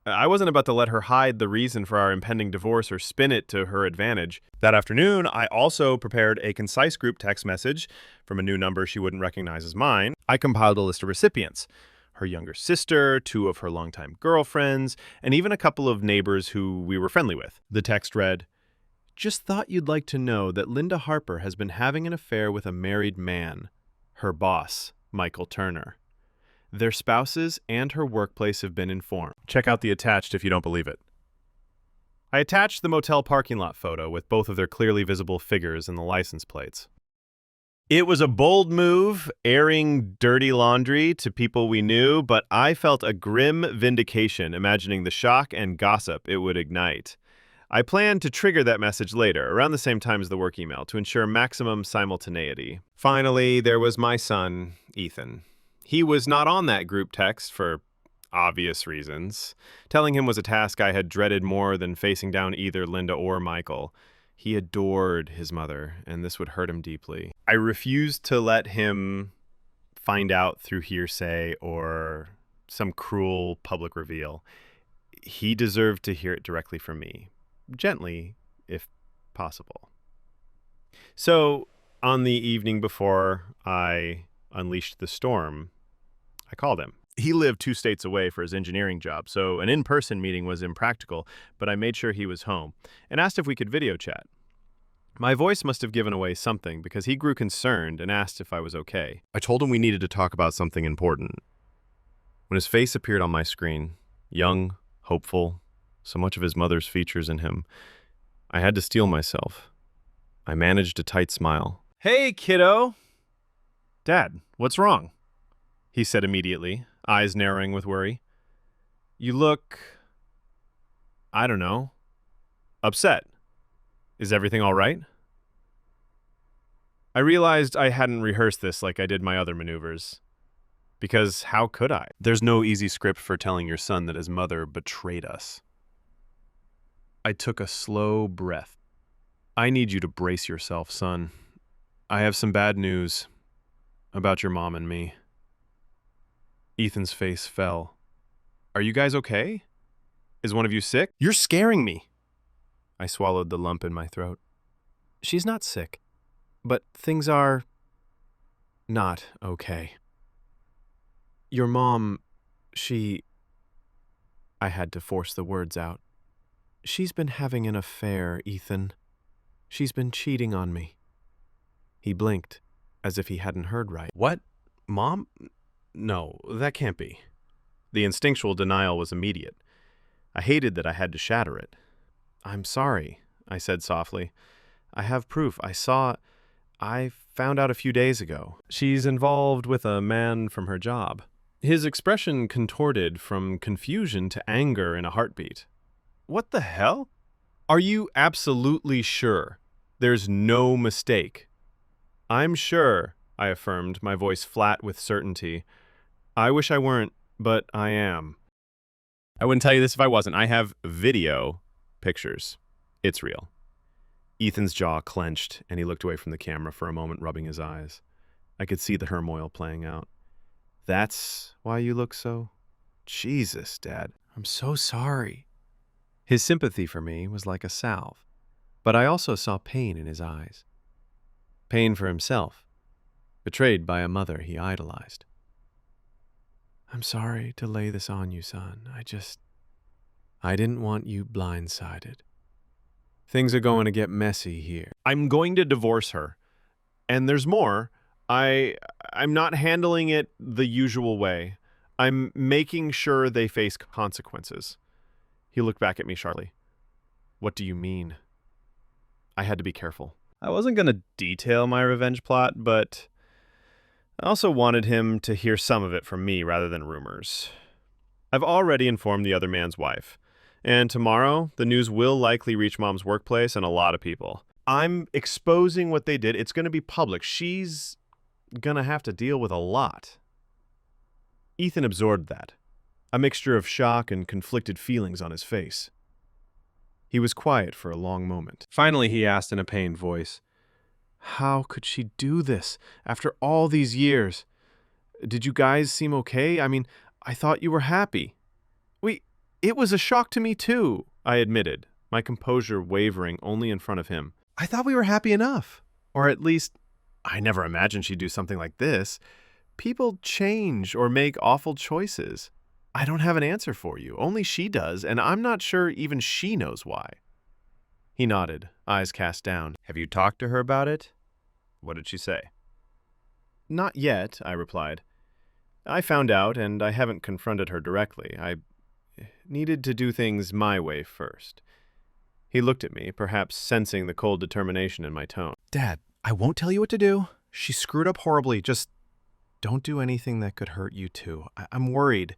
I wasn't about to let her hide the reason for our impending divorce or spin it to her advantage. That afternoon, I also prepared a concise group text message from a new number she wouldn't recognize as mine. I compiled a list of recipients: her younger sister, 2 of her longtime girlfriends, and even a couple of neighbors who we were friendly with. The text read, "Just thought you'd like to know that Linda Harper has been having an affair with a married man, her boss, Michael Turner. Their spouses and her workplace have been informed. Check out the attached if you don't believe it." I attached the motel parking lot photo with both of their clearly visible figures and the license plates. It was a bold move, airing dirty laundry to people we knew, but I felt a grim vindication imagining the shock and gossip it would ignite. I planned to trigger that message later, around the same time as the work email, to ensure maximum simultaneity. Finally, there was my son, Ethan. He was not on that group text for obvious reasons. Telling him was a task I had dreaded more than facing down either Linda or Michael. He adored his mother, and this would hurt him deeply. I refused to let him find out through hearsay or some cruel public reveal. He deserved to hear it directly from me, gently, if possible. So, on the evening before I unleashed the storm, I called him. He lived 2 states away for his engineering job, so an in-person meeting was impractical, but I made sure he was home and asked if we could video chat. My voice must have given away something because he grew concerned and asked if I was okay. I told him we needed to talk about something important. When his face appeared on my screen, young, hopeful, so much of his mother's features in him, I had to steel myself. I managed a tight smile. Hey, kiddo. Dad, what's wrong? He said immediately, eyes narrowing with worry. You look, I don't know, upset. Is everything all right? I realized I hadn't rehearsed this like I did my other maneuvers. Because how could I? There's no easy script for telling your son that his mother betrayed us. I took a slow breath. I need you to brace yourself, son. I have some bad news about your mom and me. Ethan's face fell. Are you guys okay? Is one of you sick? You're scaring me. I swallowed the lump in my throat. She's not sick, but things are not okay. Your mom, I had to force the words out. She's been having an affair, Ethan. She's been cheating on me. He blinked, as if he hadn't heard right. What? Mom? No, that can't be. The instinctual denial was immediate. I hated that I had to shatter it. I'm sorry, I said softly. I have proof. I found out a few days ago. She's involved with a man from her job. His expression contorted from confusion to anger in a heartbeat. What the hell? Are you absolutely sure? There's no mistake. I'm sure, I affirmed, my voice flat with certainty. I wish I weren't, but I am. I wouldn't tell you this if I wasn't. I have video pictures. It's real. Ethan's jaw clenched, and he looked away from the camera for a moment, rubbing his eyes. I could see the turmoil playing out. That's why you look so... Jesus, Dad. I'm so sorry. His sympathy for me was like a salve, but I also saw pain in his eyes. Pain for himself, betrayed by a mother he idolized. I'm sorry to lay this on you, son. I didn't want you blindsided. Things are going to get messy here. I'm going to divorce her. And there's more. I'm not handling it the usual way. I'm making sure they face consequences. He looked back at me sharply. What do you mean? I had to be careful. I wasn't going to detail my revenge plot, but I also wanted him to hear some of it from me rather than rumors. I've already informed the other man's wife, and tomorrow the news will likely reach Mom's workplace and a lot of people. I'm exposing what they did. It's going to be public. She's going to have to deal with a lot. Ethan absorbed that, a mixture of shock and conflicted feelings on his face. He was quiet for a long moment. Finally, he asked in a pained voice, How could she do this after all these years? Did you guys seem okay? I mean, I thought you were happy. It was a shock to me too, I admitted, my composure wavering only in front of him. I thought we were happy enough. Or at least, I never imagined she'd do something like this. People change or make awful choices. I don't have an answer for you. Only she does, and I'm not sure even she knows why. He nodded, eyes cast down. Have you talked to her about it? What did she say? Not yet, I replied. I found out, and I haven't confronted her directly. I needed to do things my way first. He looked at me, perhaps sensing the cold determination in my tone. Dad, I won't tell you what to do. She screwed up horribly. Just don't do anything that could hurt you too. I'm worried.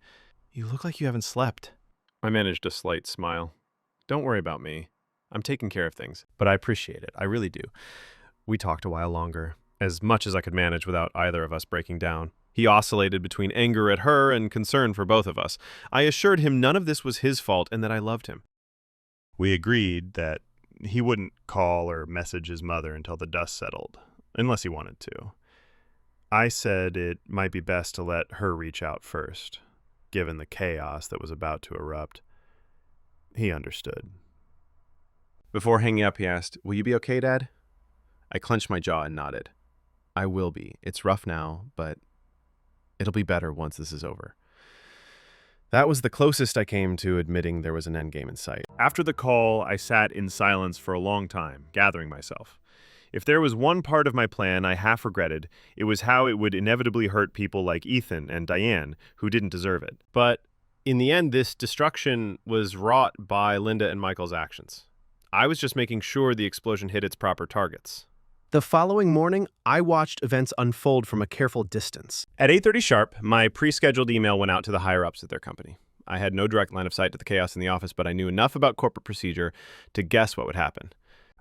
You look like you haven't slept. I managed a slight smile. Don't worry about me. I'm taking care of things, but I appreciate it. I really do. We talked a while longer, as much as I could manage without either of us breaking down. He oscillated between anger at her and concern for both of us. I assured him none of this was his fault and that I loved him. We agreed that he wouldn't call or message his mother until the dust settled, unless he wanted to. I said it might be best to let her reach out first, given the chaos that was about to erupt. He understood. Before hanging up, he asked, "Will you be okay, Dad?" I clenched my jaw and nodded. "I will be. It's rough now, but it'll be better once this is over." That was the closest I came to admitting there was an endgame in sight. After the call, I sat in silence for a long time, gathering myself. If there was one part of my plan I half regretted, it was how it would inevitably hurt people like Ethan and Diane, who didn't deserve it. But in the end, this destruction was wrought by Linda and Michael's actions. I was just making sure the explosion hit its proper targets. The following morning, I watched events unfold from a careful distance. At 8:30 sharp, my pre-scheduled email went out to the higher-ups at their company. I had no direct line of sight to the chaos in the office, but I knew enough about corporate procedure to guess what would happen.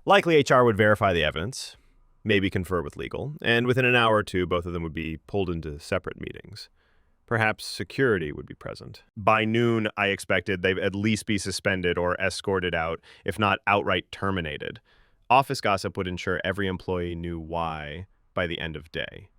Likely HR would verify the evidence, maybe confer with legal, and within an hour or two, both of them would be pulled into separate meetings. Perhaps security would be present. By noon, I expected they'd at least be suspended or escorted out, if not outright terminated. Office gossip would ensure every employee knew why by the end of day.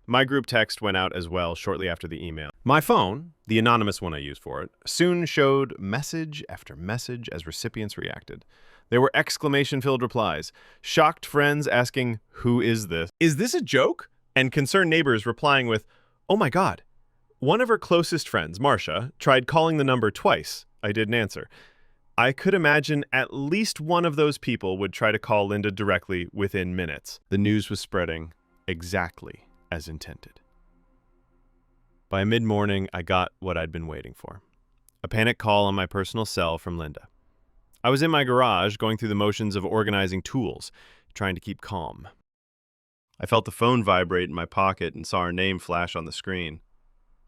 My group text went out as well shortly after the email. My phone, the anonymous one I used for it, soon showed message after message as recipients reacted. There were exclamation-filled replies, shocked friends asking, "Who is this? Is this a joke?" And concerned neighbors replying with, "Oh my God." One of her closest friends, Marcia, tried calling the number twice. I didn't answer. I could imagine at least one of those people would try to call Linda directly within minutes. The news was spreading exactly as intended. By mid-morning, I got what I'd been waiting for. A panic call on my personal cell from Linda. I was in my garage, going through the motions of organizing tools, trying to keep calm. I felt the phone vibrate in my pocket and saw her name flash on the screen.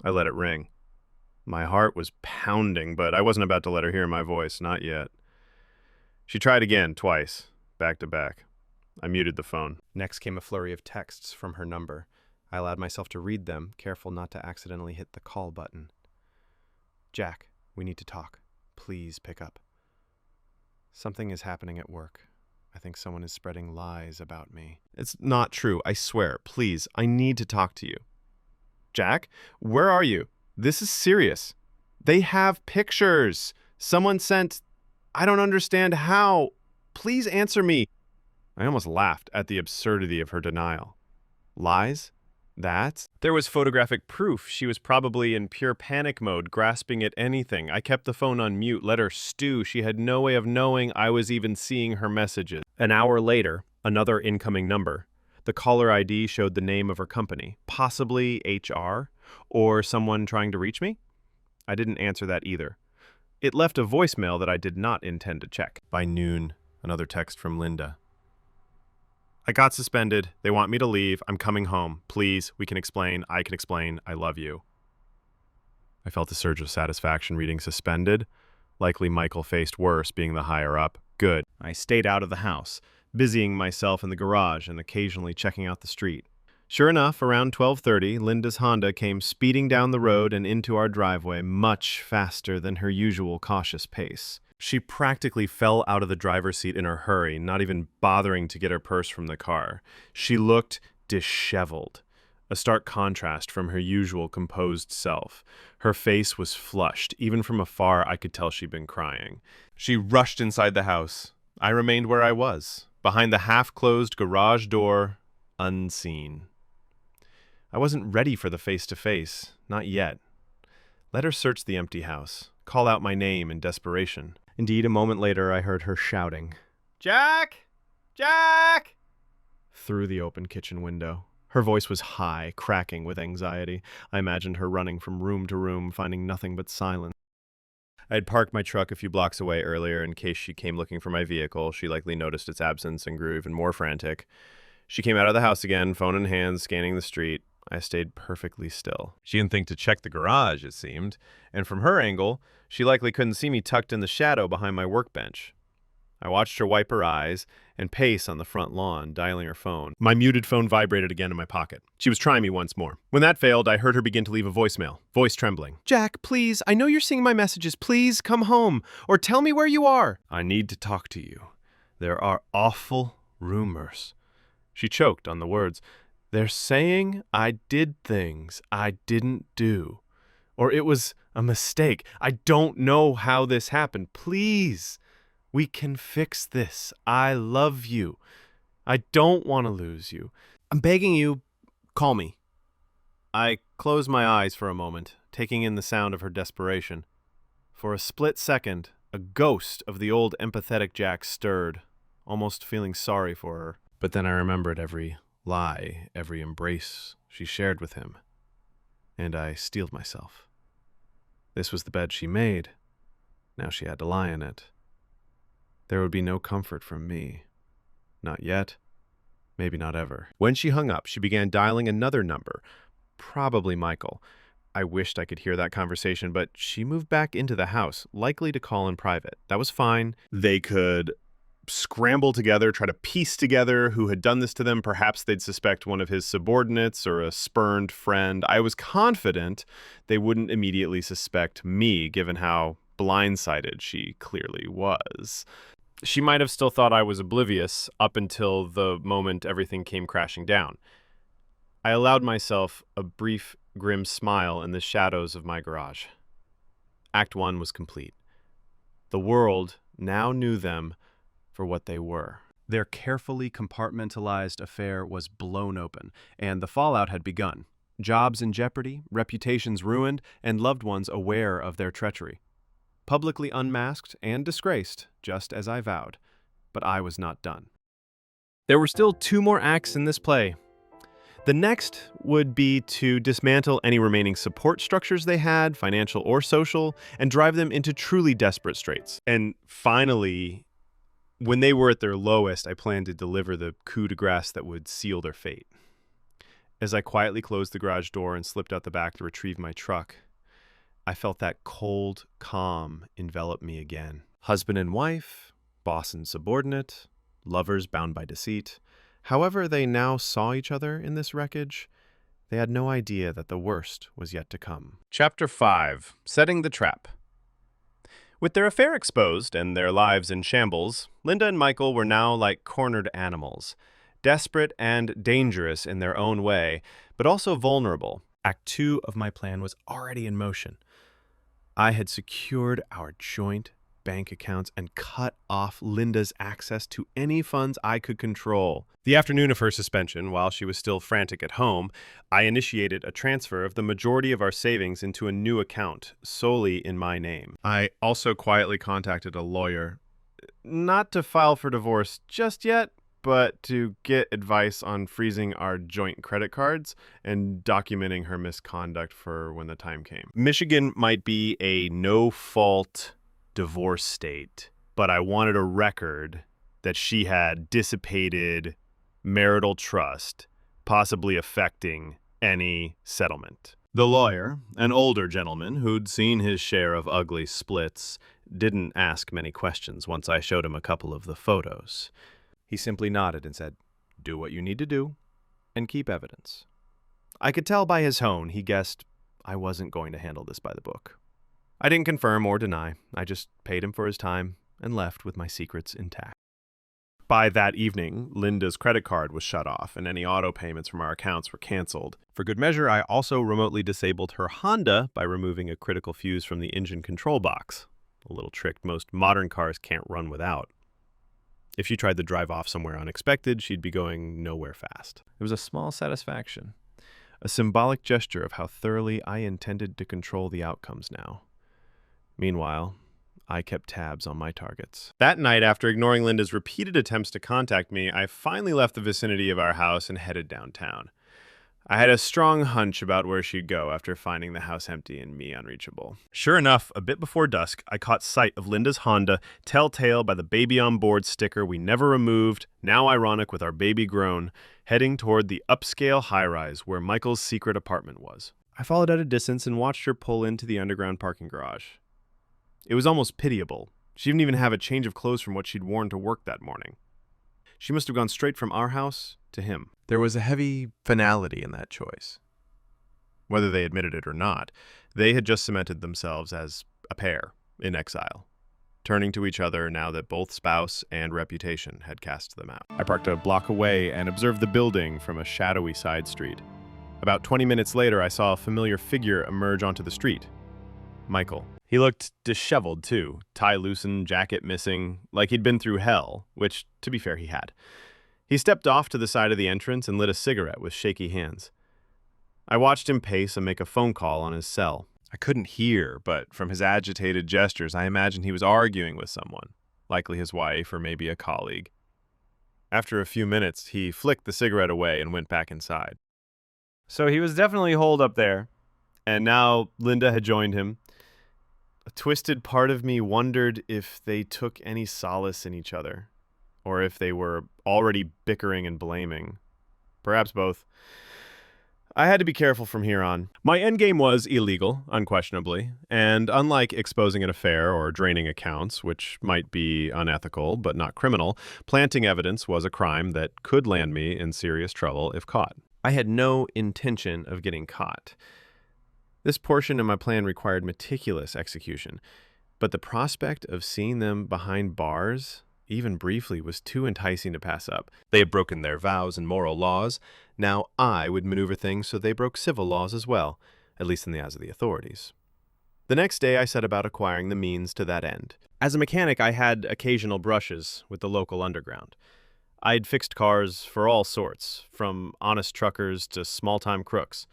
I let it ring. My heart was pounding, but I wasn't about to let her hear my voice, not yet. She tried again, twice, back to back. I muted the phone. Next came a flurry of texts from her number. I allowed myself to read them, careful not to accidentally hit the call button. "Jack, we need to talk. Please pick up. Something is happening at work. I think someone is spreading lies about me." "It's not true, I swear. Please, I need to talk to you." "Jack, where are you? This is serious. They have pictures. Someone sent... I don't understand how. Please answer me." I almost laughed at the absurdity of her denial. Lies? There was photographic proof. She was probably in pure panic mode, grasping at anything. I kept the phone on mute, let her stew. She had no way of knowing I was even seeing her messages. An hour later, another incoming number. The caller ID showed the name of her company, possibly HR, or someone trying to reach me. I didn't answer that either. It left a voicemail that I did not intend to check. By noon, another text from Linda. "I got suspended. They want me to leave. I'm coming home. Please, we can explain. I can explain. I love you." I felt a surge of satisfaction reading suspended. Likely Michael faced worse, being the higher up. Good. I stayed out of the house, busying myself in the garage and occasionally checking out the street. Sure enough, around 12:30, Linda's Honda came speeding down the road and into our driveway much faster than her usual cautious pace. She practically fell out of the driver's seat in a hurry, not even bothering to get her purse from the car. She looked disheveled, a stark contrast from her usual composed self. Her face was flushed. Even from afar, I could tell she'd been crying. She rushed inside the house. I remained where I was, behind the half-closed garage door, unseen. I wasn't ready for the face-to-face, not yet. Let her search the empty house, call out my name in desperation. Indeed, a moment later, I heard her shouting, "Jack! Jack!" through the open kitchen window. Her voice was high, cracking with anxiety. I imagined her running from room to room, finding nothing but silence. I had parked my truck a few blocks away earlier in case she came looking for my vehicle. She likely noticed its absence and grew even more frantic. She came out of the house again, phone in hand, scanning the street. I stayed perfectly still. She didn't think to check the garage, it seemed, and from her angle, she likely couldn't see me tucked in the shadow behind my workbench. I watched her wipe her eyes and pace on the front lawn, dialing her phone. My muted phone vibrated again in my pocket. She was trying me once more. When that failed, I heard her begin to leave a voicemail, voice trembling. "Jack, please, I know you're seeing my messages. Please come home, or tell me where you are." "I need to talk to you. There are awful rumors. She choked on the words. They're saying I did things I didn't do. Or it was a mistake. I don't know how this happened. Please, we can fix this. I love you. I don't want to lose you. I'm begging you, call me. I closed my eyes for a moment, taking in the sound of her desperation. For a split second, a ghost of the old empathetic Jack stirred, almost feeling sorry for her. But then I remembered every lie, every embrace she shared with him, and I steeled myself. This was the bed she made. Now she had to lie in it. There would be no comfort from me. Not yet. Maybe not ever. When she hung up, she began dialing another number. Probably Michael. I wished I could hear that conversation, but she moved back into the house, likely to call in private. That was fine. They could scramble together, try to piece together who had done this to them. Perhaps they'd suspect one of his subordinates or a spurned friend. I was confident they wouldn't immediately suspect me, given how blindsided she clearly was. She might have still thought I was oblivious up until the moment everything came crashing down. I allowed myself a brief, grim smile in the shadows of my garage. Act 1 was complete. The world now knew them for what they were. Their carefully compartmentalized affair was blown open, and the fallout had begun. Jobs in jeopardy, reputations ruined, and loved ones aware of their treachery. Publicly unmasked and disgraced, just as I vowed. But I was not done. There were still 2 more acts in this play. The next would be to dismantle any remaining support structures they had, financial or social, and drive them into truly desperate straits. And finally, when they were at their lowest, I planned to deliver the coup de grace that would seal their fate. As I quietly closed the garage door and slipped out the back to retrieve my truck, I felt that cold calm envelop me again. Husband and wife, boss and subordinate, lovers bound by deceit. However they now saw each other in this wreckage, they had no idea that the worst was yet to come. Chapter 5. Setting the Trap. With their affair exposed and their lives in shambles, Linda and Michael were now like cornered animals, desperate and dangerous in their own way, but also vulnerable. Act 2 of my plan was already in motion. I had secured our joint bank accounts and cut off Linda's access to any funds I could control. The afternoon of her suspension, while she was still frantic at home, I initiated a transfer of the majority of our savings into a new account, solely in my name. I also quietly contacted a lawyer, not to file for divorce just yet, but to get advice on freezing our joint credit cards and documenting her misconduct for when the time came. Michigan might be a no-fault divorce state, but I wanted a record that she had dissipated marital trust, possibly affecting any settlement. The lawyer, an older gentleman who'd seen his share of ugly splits, didn't ask many questions once I showed him a couple of the photos. He simply nodded and said, "Do what you need to do, and keep evidence." I could tell by his tone he guessed I wasn't going to handle this by the book. I didn't confirm or deny. I just paid him for his time and left with my secrets intact. By that evening, Linda's credit card was shut off, and any auto payments from our accounts were canceled. For good measure, I also remotely disabled her Honda by removing a critical fuse from the engine control box, a little trick most modern cars can't run without. If she tried to drive off somewhere unexpected, she'd be going nowhere fast. It was a small satisfaction, a symbolic gesture of how thoroughly I intended to control the outcomes now. Meanwhile, I kept tabs on my targets. That night, after ignoring Linda's repeated attempts to contact me, I finally left the vicinity of our house and headed downtown. I had a strong hunch about where she'd go after finding the house empty and me unreachable. Sure enough, a bit before dusk, I caught sight of Linda's Honda, telltale by the baby on board sticker we never removed, now ironic with our baby grown, heading toward the upscale high-rise where Michael's secret apartment was. I followed at a distance and watched her pull into the underground parking garage. It was almost pitiable. She didn't even have a change of clothes from what she'd worn to work that morning. She must have gone straight from our house to him. There was a heavy finality in that choice. Whether they admitted it or not, they had just cemented themselves as a pair in exile, turning to each other now that both spouse and reputation had cast them out. I parked a block away and observed the building from a shadowy side street. About 20 minutes later, I saw a familiar figure emerge onto the street. Michael. He looked disheveled, too. Tie loosened, jacket missing, like he'd been through hell, which, to be fair, he had. He stepped off to the side of the entrance and lit a cigarette with shaky hands. I watched him pace and make a phone call on his cell. I couldn't hear, but from his agitated gestures, I imagined he was arguing with someone, likely his wife or maybe a colleague. After a few minutes, he flicked the cigarette away and went back inside. So he was definitely holed up there. And now Linda had joined him. A twisted part of me wondered if they took any solace in each other, or if they were already bickering and blaming. Perhaps both. I had to be careful from here on. My endgame was illegal, unquestionably, and unlike exposing an affair or draining accounts, which might be unethical but not criminal, planting evidence was a crime that could land me in serious trouble if caught. I had no intention of getting caught. This portion of my plan required meticulous execution, but the prospect of seeing them behind bars, even briefly, was too enticing to pass up. They had broken their vows and moral laws. Now I would maneuver things so they broke civil laws as well, at least in the eyes of the authorities. The next day I set about acquiring the means to that end. As a mechanic, I had occasional brushes with the local underground. I'd fixed cars for all sorts, from honest truckers to small-time crooks.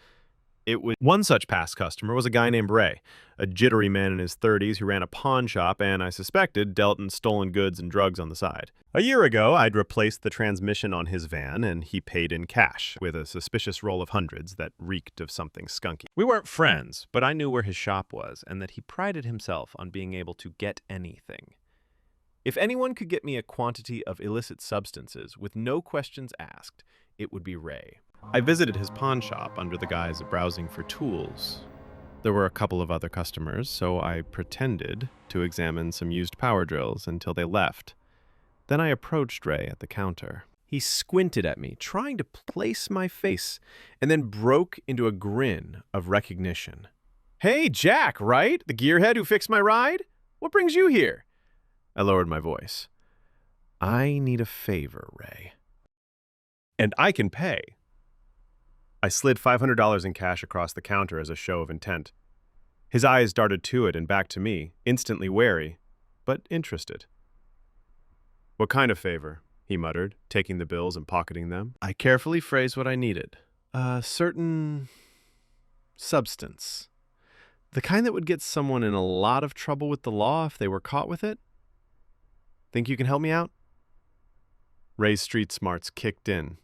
One such past customer was a guy named Ray, a jittery man in his 30s who ran a pawn shop and, I suspected, dealt in stolen goods and drugs on the side. A year ago, I'd replaced the transmission on his van, and he paid in cash, with a suspicious roll of hundreds that reeked of something skunky. We weren't friends, but I knew where his shop was, and that he prided himself on being able to get anything. If anyone could get me a quantity of illicit substances with no questions asked, it would be Ray. I visited his pawn shop under the guise of browsing for tools. There were a couple of other customers, so I pretended to examine some used power drills until they left. Then I approached Ray at the counter. He squinted at me, trying to place my face, and then broke into a grin of recognition. "Hey, Jack, right? The gearhead who fixed my ride? What brings you here?" I lowered my voice. "I need a favor, Ray. And I can pay." I slid $500 in cash across the counter as a show of intent. His eyes darted to it and back to me, instantly wary, but interested. "What kind of favor?" he muttered, taking the bills and pocketing them. I carefully phrased what I needed. A certain substance. The kind that would get someone in a lot of trouble with the law if they were caught with it. Think you can help me out? Ray's street smarts kicked in.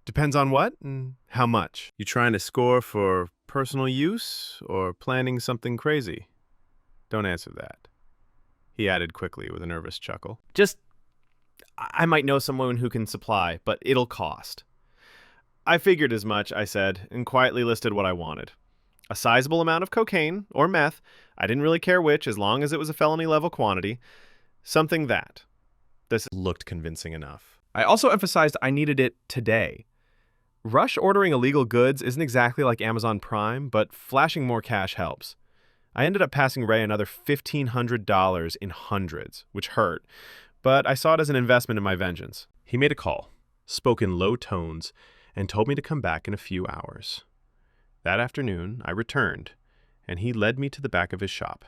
"Depends on what and how much. You trying to score for personal use or planning something crazy?" "Don't answer that," he added quickly with a nervous chuckle. I might know someone who can supply, but it'll cost." I figured as much, I said, and quietly listed what I wanted. A sizable amount of cocaine, or meth, I didn't really care which, as long as it was a felony-level quantity. Something that. This looked convincing enough. I also emphasized I needed it today. Rush ordering illegal goods isn't exactly like Amazon Prime, but flashing more cash helps. I ended up passing Ray another $1,500 in hundreds, which hurt, but I saw it as an investment in my vengeance. He made a call, spoke in low tones, and told me to come back in a few hours. That afternoon, I returned, and he led me to the back of his shop.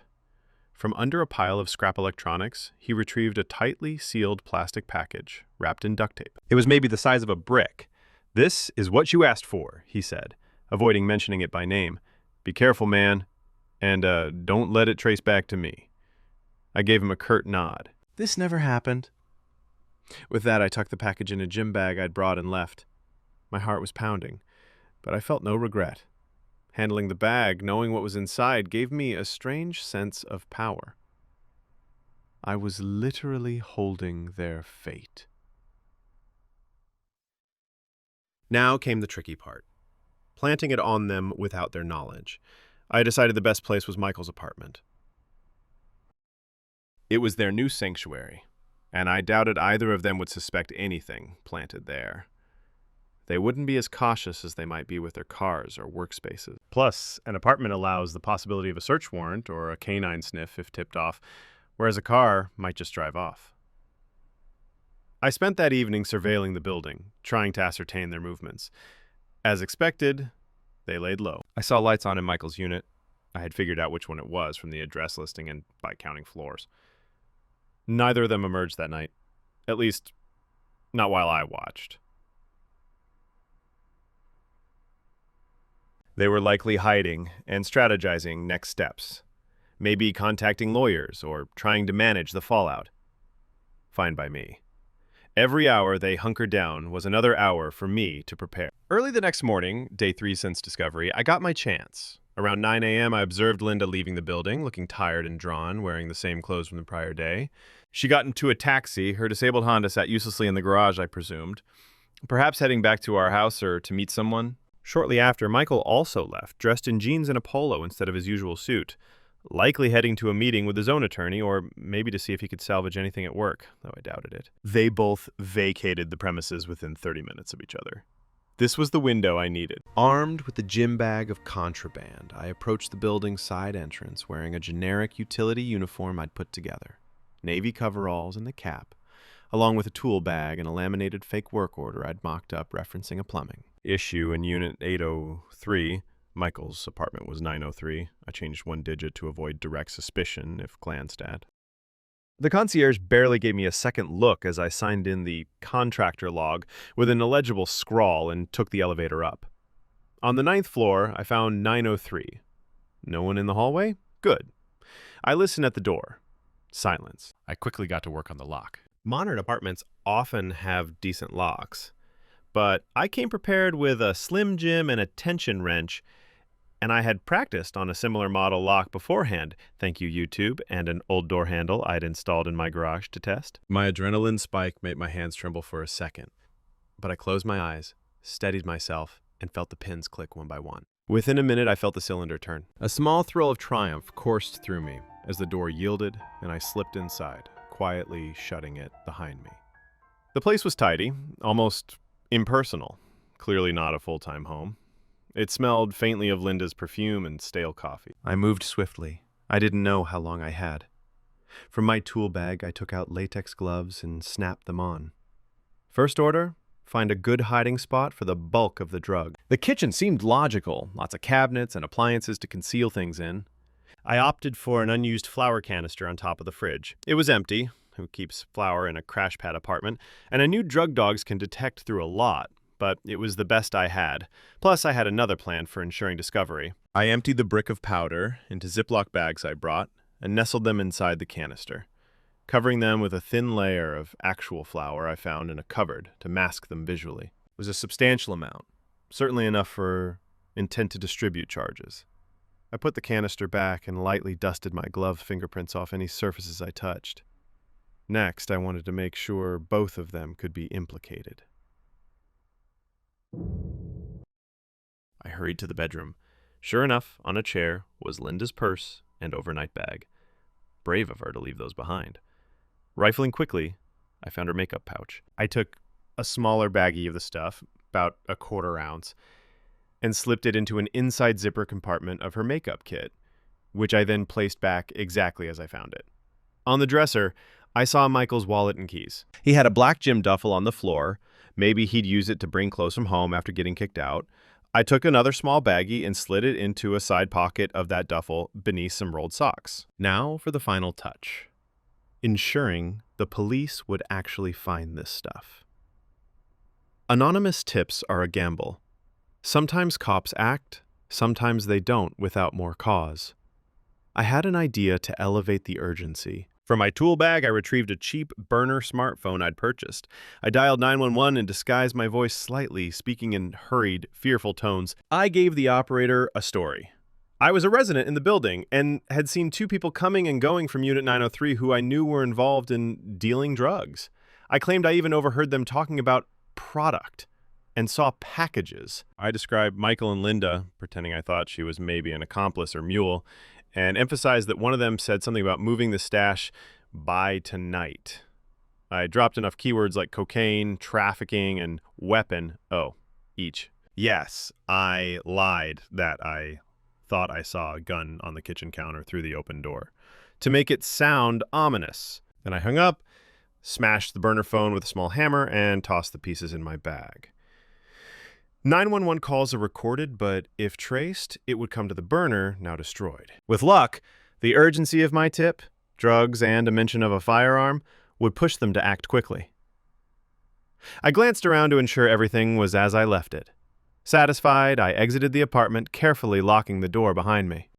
From under a pile of scrap electronics, he retrieved a tightly sealed plastic package, wrapped in duct tape. It was maybe the size of a brick. "This is what you asked for," he said, avoiding mentioning it by name. "Be careful, man, and don't let it trace back to me." I gave him a curt nod. This never happened. With that, I tucked the package in a gym bag I'd brought and left. My heart was pounding, but I felt no regret. Handling the bag, knowing what was inside, gave me a strange sense of power. I was literally holding their fate. Now came the tricky part, planting it on them without their knowledge. I decided the best place was Michael's apartment. It was their new sanctuary, and I doubted either of them would suspect anything planted there. They wouldn't be as cautious as they might be with their cars or workspaces. Plus, an apartment allows the possibility of a search warrant or a canine sniff if tipped off, whereas a car might just drive off. I spent that evening surveilling the building, trying to ascertain their movements. As expected, they laid low. I saw lights on in Michael's unit. I had figured out which one it was from the address listing and by counting floors. Neither of them emerged that night. At least, not while I watched. They were likely hiding and strategizing next steps. Maybe contacting lawyers or trying to manage the fallout. Fine by me. Every hour they hunkered down was another hour for me to prepare. Early the next morning, day 3 since discovery, I got my chance. Around 9 a.m., I observed Linda leaving the building, looking tired and drawn, wearing the same clothes from the prior day. She got into a taxi. Her disabled Honda sat uselessly in the garage, I presumed. Perhaps heading back to our house or to meet someone. Shortly after, Michael also left, dressed in jeans and a polo instead of his usual suit. Likely heading to a meeting with his own attorney, or maybe to see if he could salvage anything at work, though I doubted it. They both vacated the premises within 30 minutes of each other. This was the window I needed. Armed with a gym bag of contraband, I approached the building's side entrance wearing a generic utility uniform I'd put together. Navy coveralls and the cap, along with a tool bag and a laminated fake work order I'd mocked up referencing a plumbing issue in Unit 803. Michael's apartment was 903. I changed one digit to avoid direct suspicion if glanced at. The concierge barely gave me a second look as I signed in the contractor log with an illegible scrawl and took the elevator up. On the 9th floor, I found 903. No one in the hallway? Good. I listened at the door. Silence. I quickly got to work on the lock. Modern apartments often have decent locks, but I came prepared with a Slim Jim and a tension wrench, and I had practiced on a similar model lock beforehand, thank you YouTube, and an old door handle I'd installed in my garage to test. My adrenaline spike made my hands tremble for a second, but I closed my eyes, steadied myself, and felt the pins click one by one. Within a minute, I felt the cylinder turn. A small thrill of triumph coursed through me as the door yielded and I slipped inside, quietly shutting it behind me. The place was tidy, almost impersonal, clearly not a full-time home. It smelled faintly of Linda's perfume and stale coffee. I moved swiftly. I didn't know how long I had. From my tool bag, I took out latex gloves and snapped them on. First order, find a good hiding spot for the bulk of the drug. The kitchen seemed logical, lots of cabinets and appliances to conceal things in. I opted for an unused flour canister on top of the fridge. It was empty. Who keeps flour in a crash pad apartment? And I knew drug dogs can detect through a lot, but it was the best I had. Plus, I had another plan for ensuring discovery. I emptied the brick of powder into Ziploc bags I brought and nestled them inside the canister, covering them with a thin layer of actual flour I found in a cupboard to mask them visually. It was a substantial amount, certainly enough for intent to distribute charges. I put the canister back and lightly dusted my glove fingerprints off any surfaces I touched. Next, I wanted to make sure both of them could be implicated. I hurried to the bedroom. Sure enough, on a chair was Linda's purse and overnight bag. Brave of her to leave those behind. Rifling quickly, I found her makeup pouch. I took a smaller baggie of the stuff, about a 1/4 ounce, and slipped it into an inside zipper compartment of her makeup kit, which I then placed back exactly as I found it. On the dresser, I saw Michael's wallet and keys. He had a black gym duffel on the floor. Maybe he'd use it to bring clothes from home after getting kicked out. I took another small baggie and slid it into a side pocket of that duffel beneath some rolled socks. Now for the final touch. Ensuring the police would actually find this stuff. Anonymous tips are a gamble. Sometimes cops act, sometimes they don't without more cause. I had an idea to elevate the urgency. From my tool bag, I retrieved a cheap burner smartphone I'd purchased. I dialed 911 and disguised my voice slightly, speaking in hurried, fearful tones. I gave the operator a story. I was a resident in the building and had seen 2 people coming and going from Unit 903 who I knew were involved in dealing drugs. I claimed I even overheard them talking about product and saw packages. I described Michael and Linda, pretending I thought she was maybe an accomplice or mule, and emphasized that one of them said something about moving the stash by tonight. I dropped enough keywords like cocaine, trafficking, and weapon, each. Yes, I lied that I thought I saw a gun on the kitchen counter through the open door. to make it sound ominous. Then I hung up, smashed the burner phone with a small hammer, and tossed the pieces in my bag. 911 calls are recorded, but if traced, it would come to the burner, now destroyed. With luck, the urgency of my tip, drugs, and a mention of a firearm would push them to act quickly. I glanced around to ensure everything was as I left it. Satisfied, I exited the apartment, carefully locking the door behind me.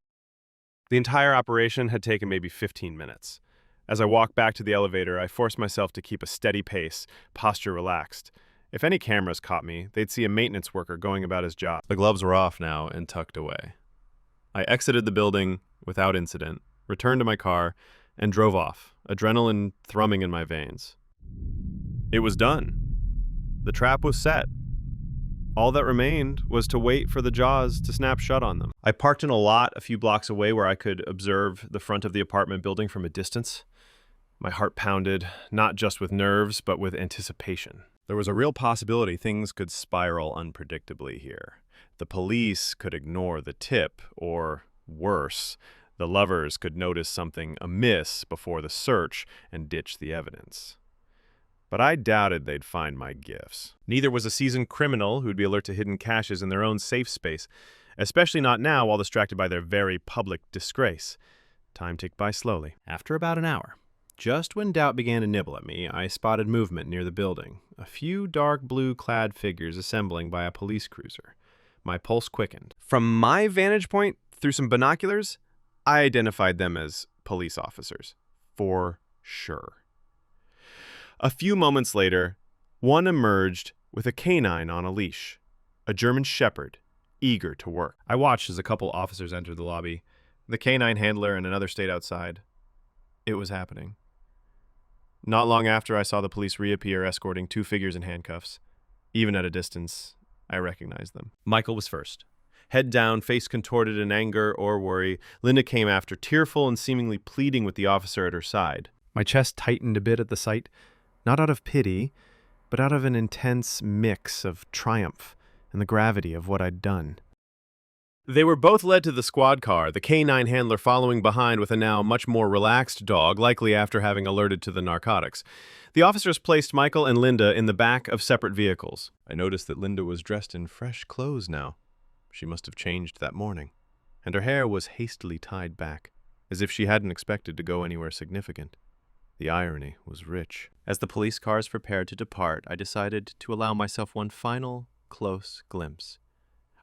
The entire operation had taken maybe 15 minutes. As I walked back to the elevator, I forced myself to keep a steady pace, posture relaxed. If any cameras caught me, they'd see a maintenance worker going about his job. The gloves were off now and tucked away. I exited the building without incident, returned to my car, and drove off, adrenaline thrumming in my veins. It was done. The trap was set. All that remained was to wait for the jaws to snap shut on them. I parked in a lot a few blocks away where I could observe the front of the apartment building from a distance. My heart pounded, not just with nerves, but with anticipation. There was a real possibility things could spiral unpredictably here. The police could ignore the tip, or worse, the lovers could notice something amiss before the search and ditch the evidence. But I doubted they'd find my gifts. Neither was a seasoned criminal who'd be alert to hidden caches in their own safe space, especially not now while distracted by their very public disgrace. Time ticked by slowly. After about an hour, just when doubt began to nibble at me, I spotted movement near the building. A few dark blue-clad figures assembling by a police cruiser. My pulse quickened. From my vantage point, through some binoculars, I identified them as police officers. For sure. A few moments later, one emerged with a canine on a leash, a German shepherd, eager to work. I watched as a couple officers entered the lobby. The canine handler and another stayed outside. It was happening. Not long after, I saw the police reappear, escorting two figures in handcuffs. Even at a distance, I recognized them. Michael was first. Head down, face contorted in anger or worry, Linda came after, tearful and seemingly pleading with the officer at her side. My chest tightened a bit at the sight, not out of pity, but out of an intense mix of triumph and the gravity of what I'd done. They were both led to the squad car, the canine handler following behind with a now much more relaxed dog, likely after having alerted to the narcotics. The officers placed Michael and Linda in the back of separate vehicles. I noticed that Linda was dressed in fresh clothes now. She must have changed that morning, and her hair was hastily tied back, as if she hadn't expected to go anywhere significant. The irony was rich. As the police cars prepared to depart, I decided to allow myself one final, close glimpse.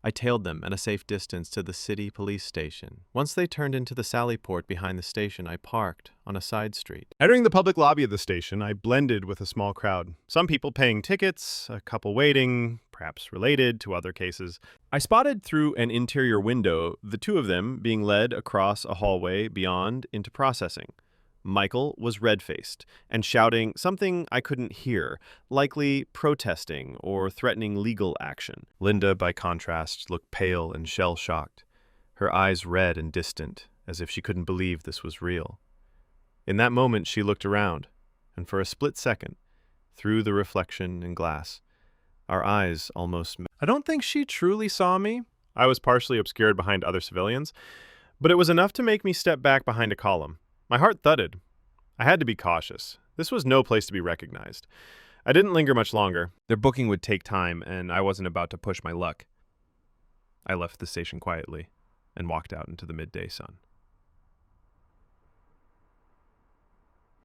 I tailed them at a safe distance to the city police station. Once they turned into the sally port behind the station, I parked on a side street. Entering the public lobby of the station, I blended with a small crowd. Some people paying tickets, a couple waiting, perhaps related to other cases. I spotted through an interior window the two of them being led across a hallway beyond into processing. Michael was red-faced and shouting something I couldn't hear, likely protesting or threatening legal action. Linda, by contrast, looked pale and shell-shocked, her eyes red and distant, as if she couldn't believe this was real. In that moment, she looked around, and for a split second, through the reflection in glass, our eyes almost met. I don't think she truly saw me. I was partially obscured behind other civilians, but it was enough to make me step back behind a column. My heart thudded. I had to be cautious. This was no place to be recognized. I didn't linger much longer. Their booking would take time, and I wasn't about to push my luck. I left the station quietly and walked out into the midday sun.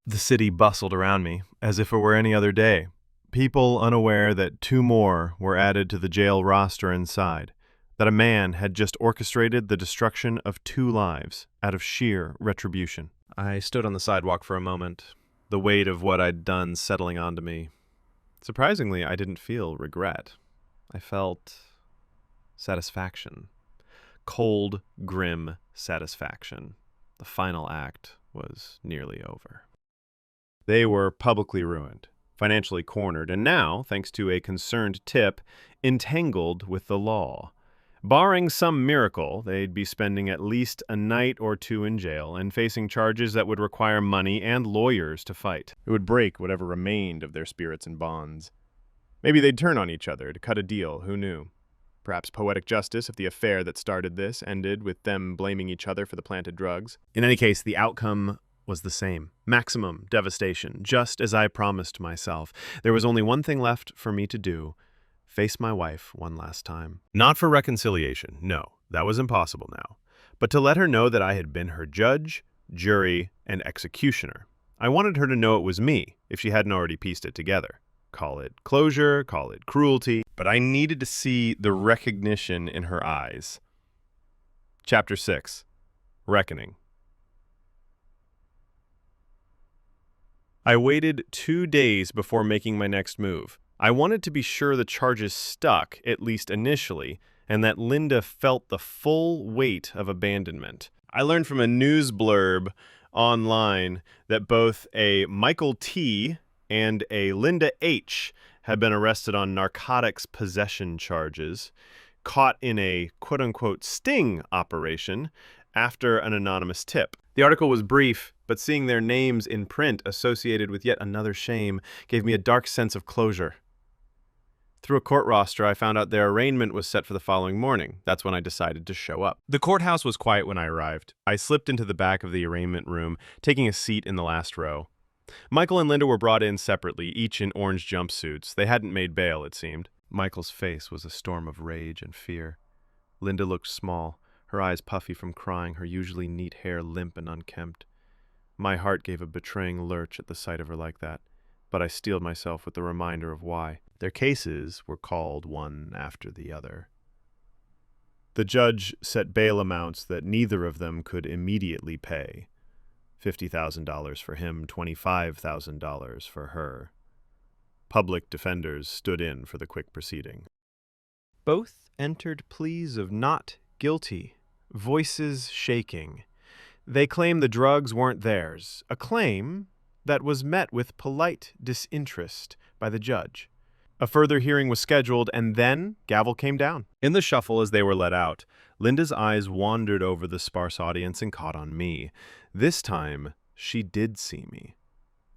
The city bustled around me, as if it were any other day. People unaware that two more were added to the jail roster inside, that a man had just orchestrated the destruction of two lives out of sheer retribution. I stood on the sidewalk for a moment, the weight of what I'd done settling onto me. Surprisingly, I didn't feel regret. I felt satisfaction. Cold, grim satisfaction. The final act was nearly over. They were publicly ruined, financially cornered, and now, thanks to a concerned tip, entangled with the law. Barring some miracle, they'd be spending at least a night or two in jail and facing charges that would require money and lawyers to fight. It would break whatever remained of their spirits and bonds. Maybe they'd turn on each other to cut a deal, who knew? Perhaps poetic justice if the affair that started this ended with them blaming each other for the planted drugs. In any case, the outcome was the same. Maximum devastation, just as I promised myself. There was only one thing left for me to do: face my wife one last time. Not for reconciliation, no, that was impossible now, but to let her know that I had been her judge, jury, and executioner. I wanted her to know it was me, if she hadn't already pieced it together. Call it closure, call it cruelty, but I needed to see the recognition in her eyes. Chapter 6. Reckoning. I waited 2 days before making my next move. I wanted to be sure the charges stuck, at least initially, and that Linda felt the full weight of abandonment. I learned from a news blurb online that both a Michael T. and a Linda H. had been arrested on narcotics possession charges, caught in a quote-unquote sting operation after an anonymous tip. The article was brief, but seeing their names in print associated with yet another shame gave me a dark sense of closure. Through a court roster, I found out their arraignment was set for the following morning. That's when I decided to show up. The courthouse was quiet when I arrived. I slipped into the back of the arraignment room, taking a seat in the last row. Michael and Linda were brought in separately, each in orange jumpsuits. They hadn't made bail, it seemed. Michael's face was a storm of rage and fear. Linda looked small, her eyes puffy from crying, her usually neat hair limp and unkempt. My heart gave a betraying lurch at the sight of her like that, but I steeled myself with the reminder of why. Their cases were called one after the other. The judge set bail amounts that neither of them could immediately pay. $50,000 for him, $25,000 for her. Public defenders stood in for the quick proceeding. Both entered pleas of not guilty, voices shaking. They claimed the drugs weren't theirs, a claim that was met with polite disinterest by the judge. A further hearing was scheduled, and then gavel came down. In the shuffle as they were let out, Linda's eyes wandered over the sparse audience and caught on me. This time, she did see me.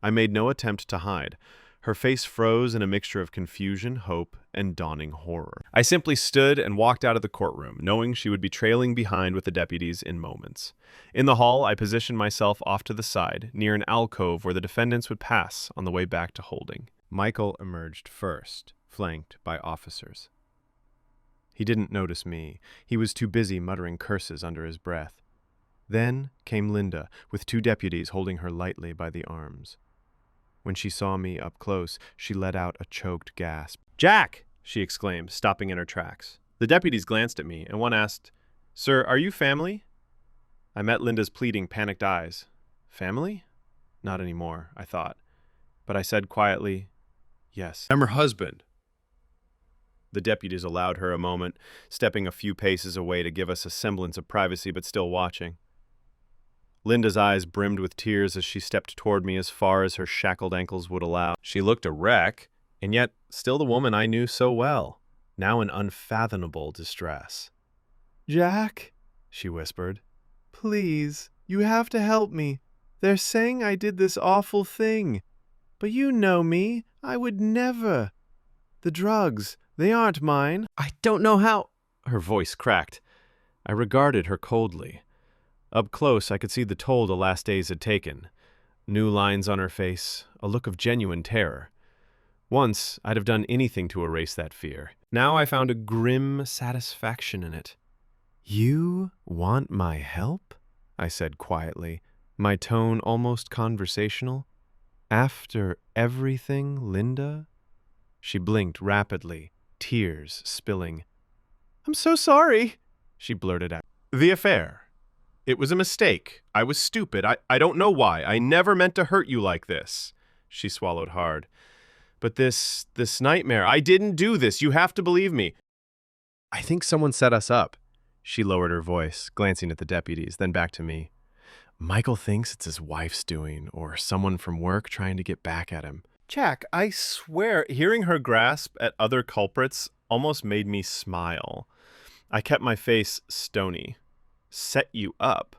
I made no attempt to hide. Her face froze in a mixture of confusion, hope, and dawning horror. I simply stood and walked out of the courtroom, knowing she would be trailing behind with the deputies in moments. In the hall, I positioned myself off to the side, near an alcove where the defendants would pass on the way back to holding. Michael emerged first, flanked by officers. He didn't notice me. He was too busy muttering curses under his breath. Then came Linda, with 2 deputies holding her lightly by the arms. When she saw me up close, she let out a choked gasp. "Jack!" she exclaimed, stopping in her tracks. The deputies glanced at me, and one asked, "Sir, are you family?" I met Linda's pleading, panicked eyes. Family? Not anymore, I thought. But I said quietly, "Yes, I'm her husband." The deputies allowed her a moment, stepping a few paces away to give us a semblance of privacy, but still watching. Linda's eyes brimmed with tears as she stepped toward me as far as her shackled ankles would allow. She looked a wreck, and yet still the woman I knew so well, now in unfathomable distress. "Jack," she whispered, "please, you have to help me. They're saying I did this awful thing. But you know me. I would never. The drugs, they aren't mine." "I don't know how—" Her voice cracked. I regarded her coldly. Up close, I could see the toll the last days had taken. New lines on her face, a look of genuine terror. Once, I'd have done anything to erase that fear. Now I found a grim satisfaction in it. "You want my help?" I said quietly, my tone almost conversational. "After everything, Linda?" She blinked rapidly, tears spilling. "I'm so sorry," she blurted out. "The affair. It was a mistake. I was stupid. I don't know why. I never meant to hurt you like this." She swallowed hard. "But this nightmare, I didn't do this. You have to believe me." "I think someone set us up." She lowered her voice, glancing at the deputies, then back to me. "Michael thinks it's his wife's doing, or someone from work trying to get back at him." Jack, I swear, hearing her grasp at other culprits almost made me smile. I kept my face stony. "Set you up?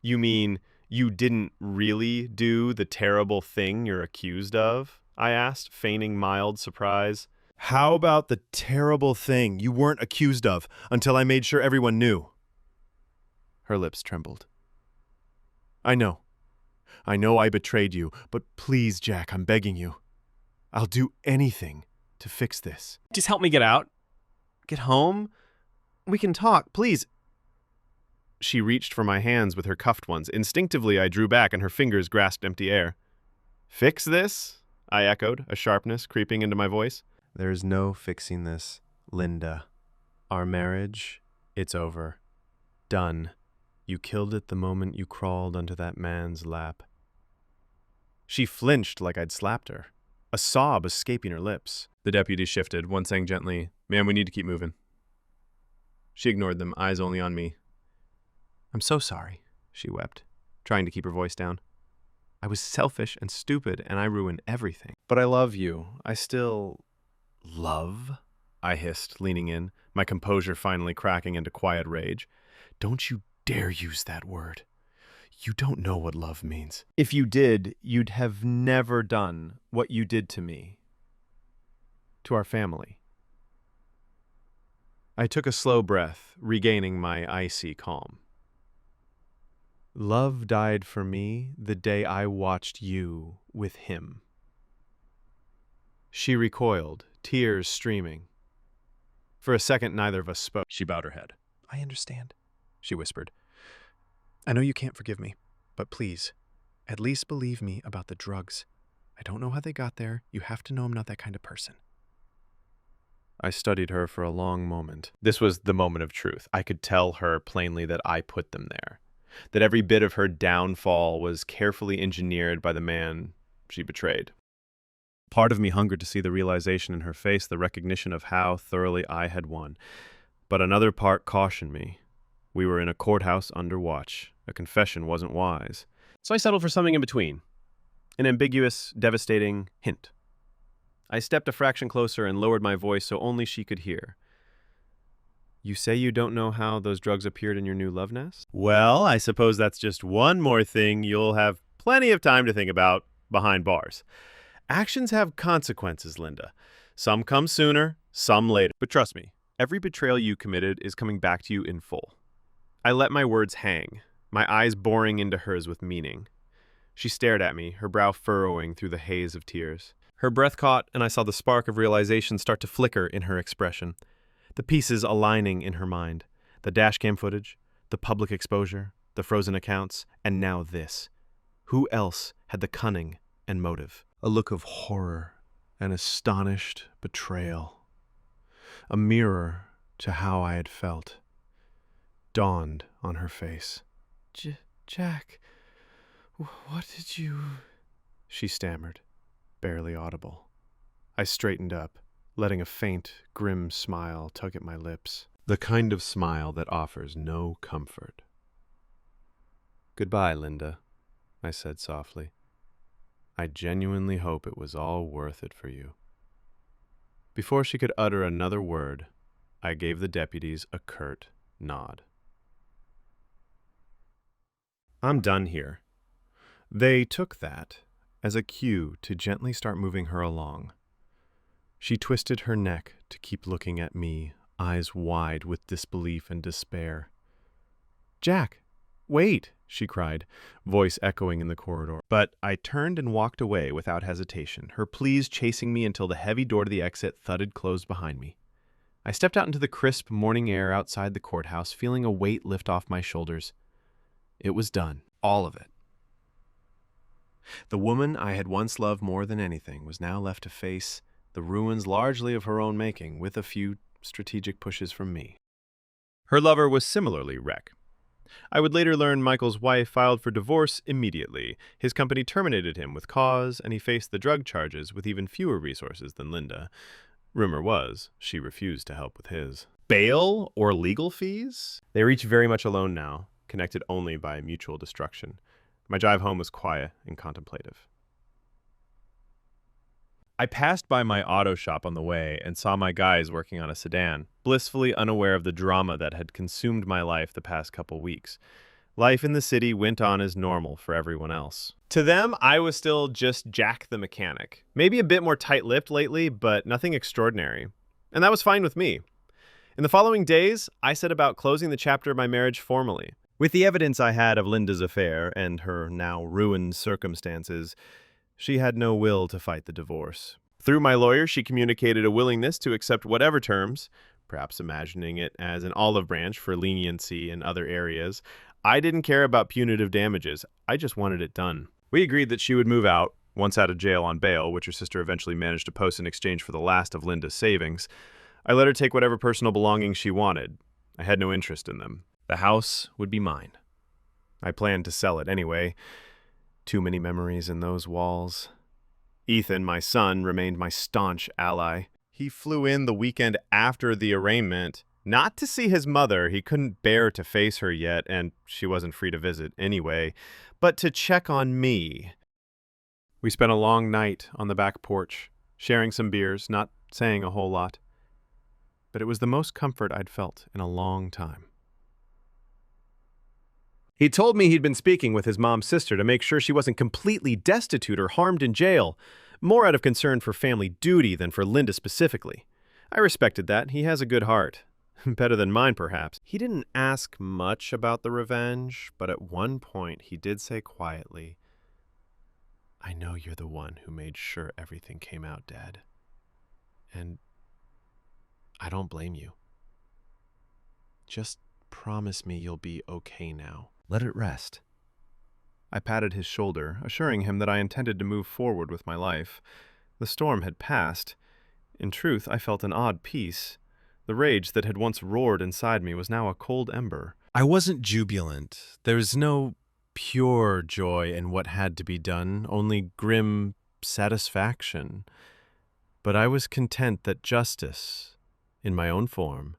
You mean you didn't really do the terrible thing you're accused of?" I asked, feigning mild surprise. "How about the terrible thing you weren't accused of until I made sure everyone knew?" Her lips trembled. "I know. I know I betrayed you, but please, Jack, I'm begging you. I'll do anything to fix this. Just help me get out. Get home. We can talk, please. She reached for my hands with her cuffed ones. Instinctively, I drew back and her fingers grasped empty air. Fix this? I echoed, a sharpness creeping into my voice. There's no fixing this, Linda. Our marriage, it's over. Done. You killed it the moment you crawled onto that man's lap. She flinched like I'd slapped her, a sob escaping her lips. The deputy shifted, one saying gently, "Ma'am, we need to keep moving." She ignored them, eyes only on me. "I'm so sorry," she wept, trying to keep her voice down. "I was selfish and stupid, and I ruined everything. But I love you. I still..." "Love?" I hissed, leaning in, my composure finally cracking into quiet rage. "Don't you dare use that word. You don't know what love means. If you did, you'd have never done what you did to me. To our family." I took a slow breath, regaining my icy calm. Love died for me the day I watched you with him. She recoiled, tears streaming. For a second, neither of us spoke. She bowed her head. "I understand," she whispered. "I know you can't forgive me, but please, at least believe me about the drugs. I don't know how they got there. You have to know I'm not that kind of person." I studied her for a long moment. This was the moment of truth. I could tell her plainly that I put them there, that every bit of her downfall was carefully engineered by the man she betrayed. Part of me hungered to see the realization in her face, the recognition of how thoroughly I had won. But another part cautioned me. We were in a courthouse under watch. A confession wasn't wise. So I settled for something in between. An ambiguous, devastating hint. I stepped a fraction closer and lowered my voice so only she could hear. "You say you don't know how those drugs appeared in your new love nest? Well, I suppose that's just one more thing you'll have plenty of time to think about behind bars. Actions have consequences, Linda. Some come sooner, some later. But trust me, every betrayal you committed is coming back to you in full." I let my words hang, my eyes boring into hers with meaning. She stared at me, her brow furrowing through the haze of tears. Her breath caught, and I saw the spark of realization start to flicker in her expression. The pieces aligning in her mind. The dashcam footage, the public exposure, the frozen accounts, and now this. Who else had the cunning and motive? A look of horror and astonished betrayal. A mirror to how I had felt. Dawned on her face. Jack, what did you..." she stammered, barely audible. I straightened up, letting a faint, grim smile tug at my lips. The kind of smile that offers no comfort. "Goodbye, Linda," I said softly. "I genuinely hope it was all worth it for you." Before she could utter another word, I gave the deputies a curt nod. "I'm done here." They took that as a cue to gently start moving her along. She twisted her neck to keep looking at me, eyes wide with disbelief and despair. "Jack, wait," she cried, voice echoing in the corridor. But I turned and walked away without hesitation, her pleas chasing me until the heavy door to the exit thudded closed behind me. I stepped out into the crisp morning air outside the courthouse, feeling a weight lift off my shoulders. It was done, all of it. The woman I had once loved more than anything was now left to face the ruins largely of her own making, with a few strategic pushes from me. Her lover was similarly wrecked. I would later learn Michael's wife filed for divorce immediately. His company terminated him with cause, and he faced the drug charges with even fewer resources than Linda. Rumor was she refused to help with his. Bail or legal fees? They were each very much alone now, connected only by mutual destruction. My drive home was quiet and contemplative. I passed by my auto shop on the way and saw my guys working on a sedan, blissfully unaware of the drama that had consumed my life the past couple weeks. Life in the city went on as normal for everyone else. To them, I was still just Jack the mechanic. Maybe a bit more tight-lipped lately, but nothing extraordinary. And that was fine with me. In the following days, I set about closing the chapter of my marriage formally. With the evidence I had of Linda's affair and her now ruined circumstances, she had no will to fight the divorce. Through my lawyer, she communicated a willingness to accept whatever terms, perhaps imagining it as an olive branch for leniency in other areas. I didn't care about punitive damages. I just wanted it done. We agreed that she would move out, once out of jail on bail, which her sister eventually managed to post in exchange for the last of Linda's savings. I let her take whatever personal belongings she wanted. I had no interest in them. The house would be mine. I planned to sell it anyway. Too many memories in those walls. Ethan, my son, remained my staunch ally. He flew in the weekend after the arraignment, not to see his mother. He couldn't bear to face her yet, and she wasn't free to visit anyway, but to check on me. We spent a long night on the back porch, sharing some beers, not saying a whole lot. But it was the most comfort I'd felt in a long time. He told me he'd been speaking with his mom's sister to make sure she wasn't completely destitute or harmed in jail, more out of concern for family duty than for Linda specifically. I respected that. He has a good heart. Better than mine, perhaps. He didn't ask much about the revenge, but at one point he did say quietly, "I know you're the one who made sure everything came out, Dad. And I don't blame you. Just promise me you'll be okay now. Let it rest." I patted his shoulder, assuring him that I intended to move forward with my life. The storm had passed. In truth, I felt an odd peace. The rage that had once roared inside me was now a cold ember. I wasn't jubilant. There was no pure joy in what had to be done, only grim satisfaction. But I was content that justice, in my own form,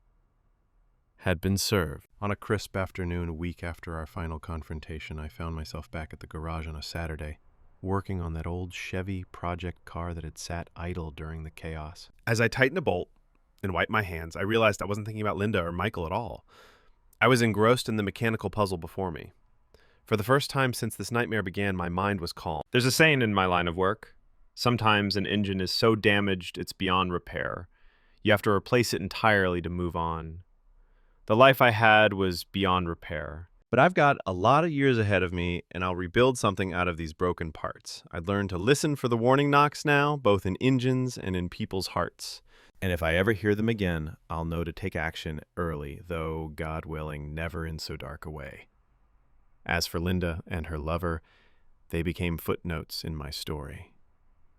had been served. On a crisp afternoon, a week after our final confrontation, I found myself back at the garage on a Saturday, working on that old Chevy project car that had sat idle during the chaos. As I tightened a bolt and wiped my hands, I realized I wasn't thinking about Linda or Michael at all. I was engrossed in the mechanical puzzle before me. For the first time since this nightmare began, my mind was calm. There's a saying in my line of work. Sometimes an engine is so damaged it's beyond repair. You have to replace it entirely to move on. The life I had was beyond repair. But I've got a lot of years ahead of me, and I'll rebuild something out of these broken parts. I'd learned to listen for the warning knocks now, both in engines and in people's hearts. And if I ever hear them again, I'll know to take action early, though, God willing, never in so dark a way. As for Linda and her lover, they became footnotes in my story.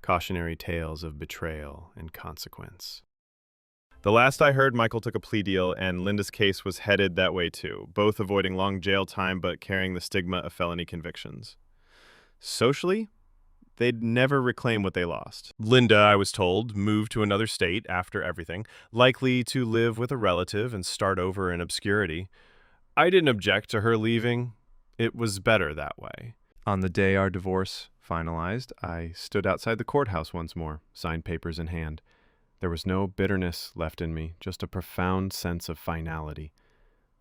Cautionary tales of betrayal and consequence. The last I heard, Michael took a plea deal, and Linda's case was headed that way too, both avoiding long jail time but carrying the stigma of felony convictions. Socially, they'd never reclaim what they lost. Linda, I was told, moved to another state after everything, likely to live with a relative and start over in obscurity. I didn't object to her leaving. It was better that way. On the day our divorce finalized, I stood outside the courthouse once more, signed papers in hand. There was no bitterness left in me, just a profound sense of finality.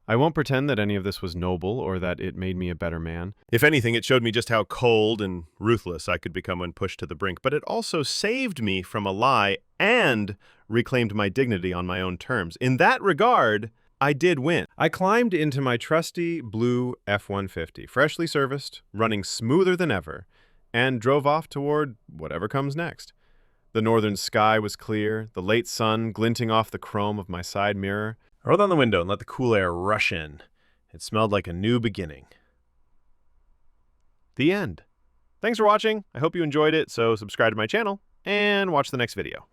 I won't pretend that any of this was noble or that it made me a better man. If anything, it showed me just how cold and ruthless I could become when pushed to the brink, but it also saved me from a lie and reclaimed my dignity on my own terms. In that regard, I did win. I climbed into my trusty blue F-150, freshly serviced, running smoother than ever, and drove off toward whatever comes next. The northern sky was clear, the late sun glinting off the chrome of my side mirror. I rolled down the window and let the cool air rush in. It smelled like a new beginning. The end. Thanks for watching. I hope you enjoyed it, so subscribe to my channel and watch the next video.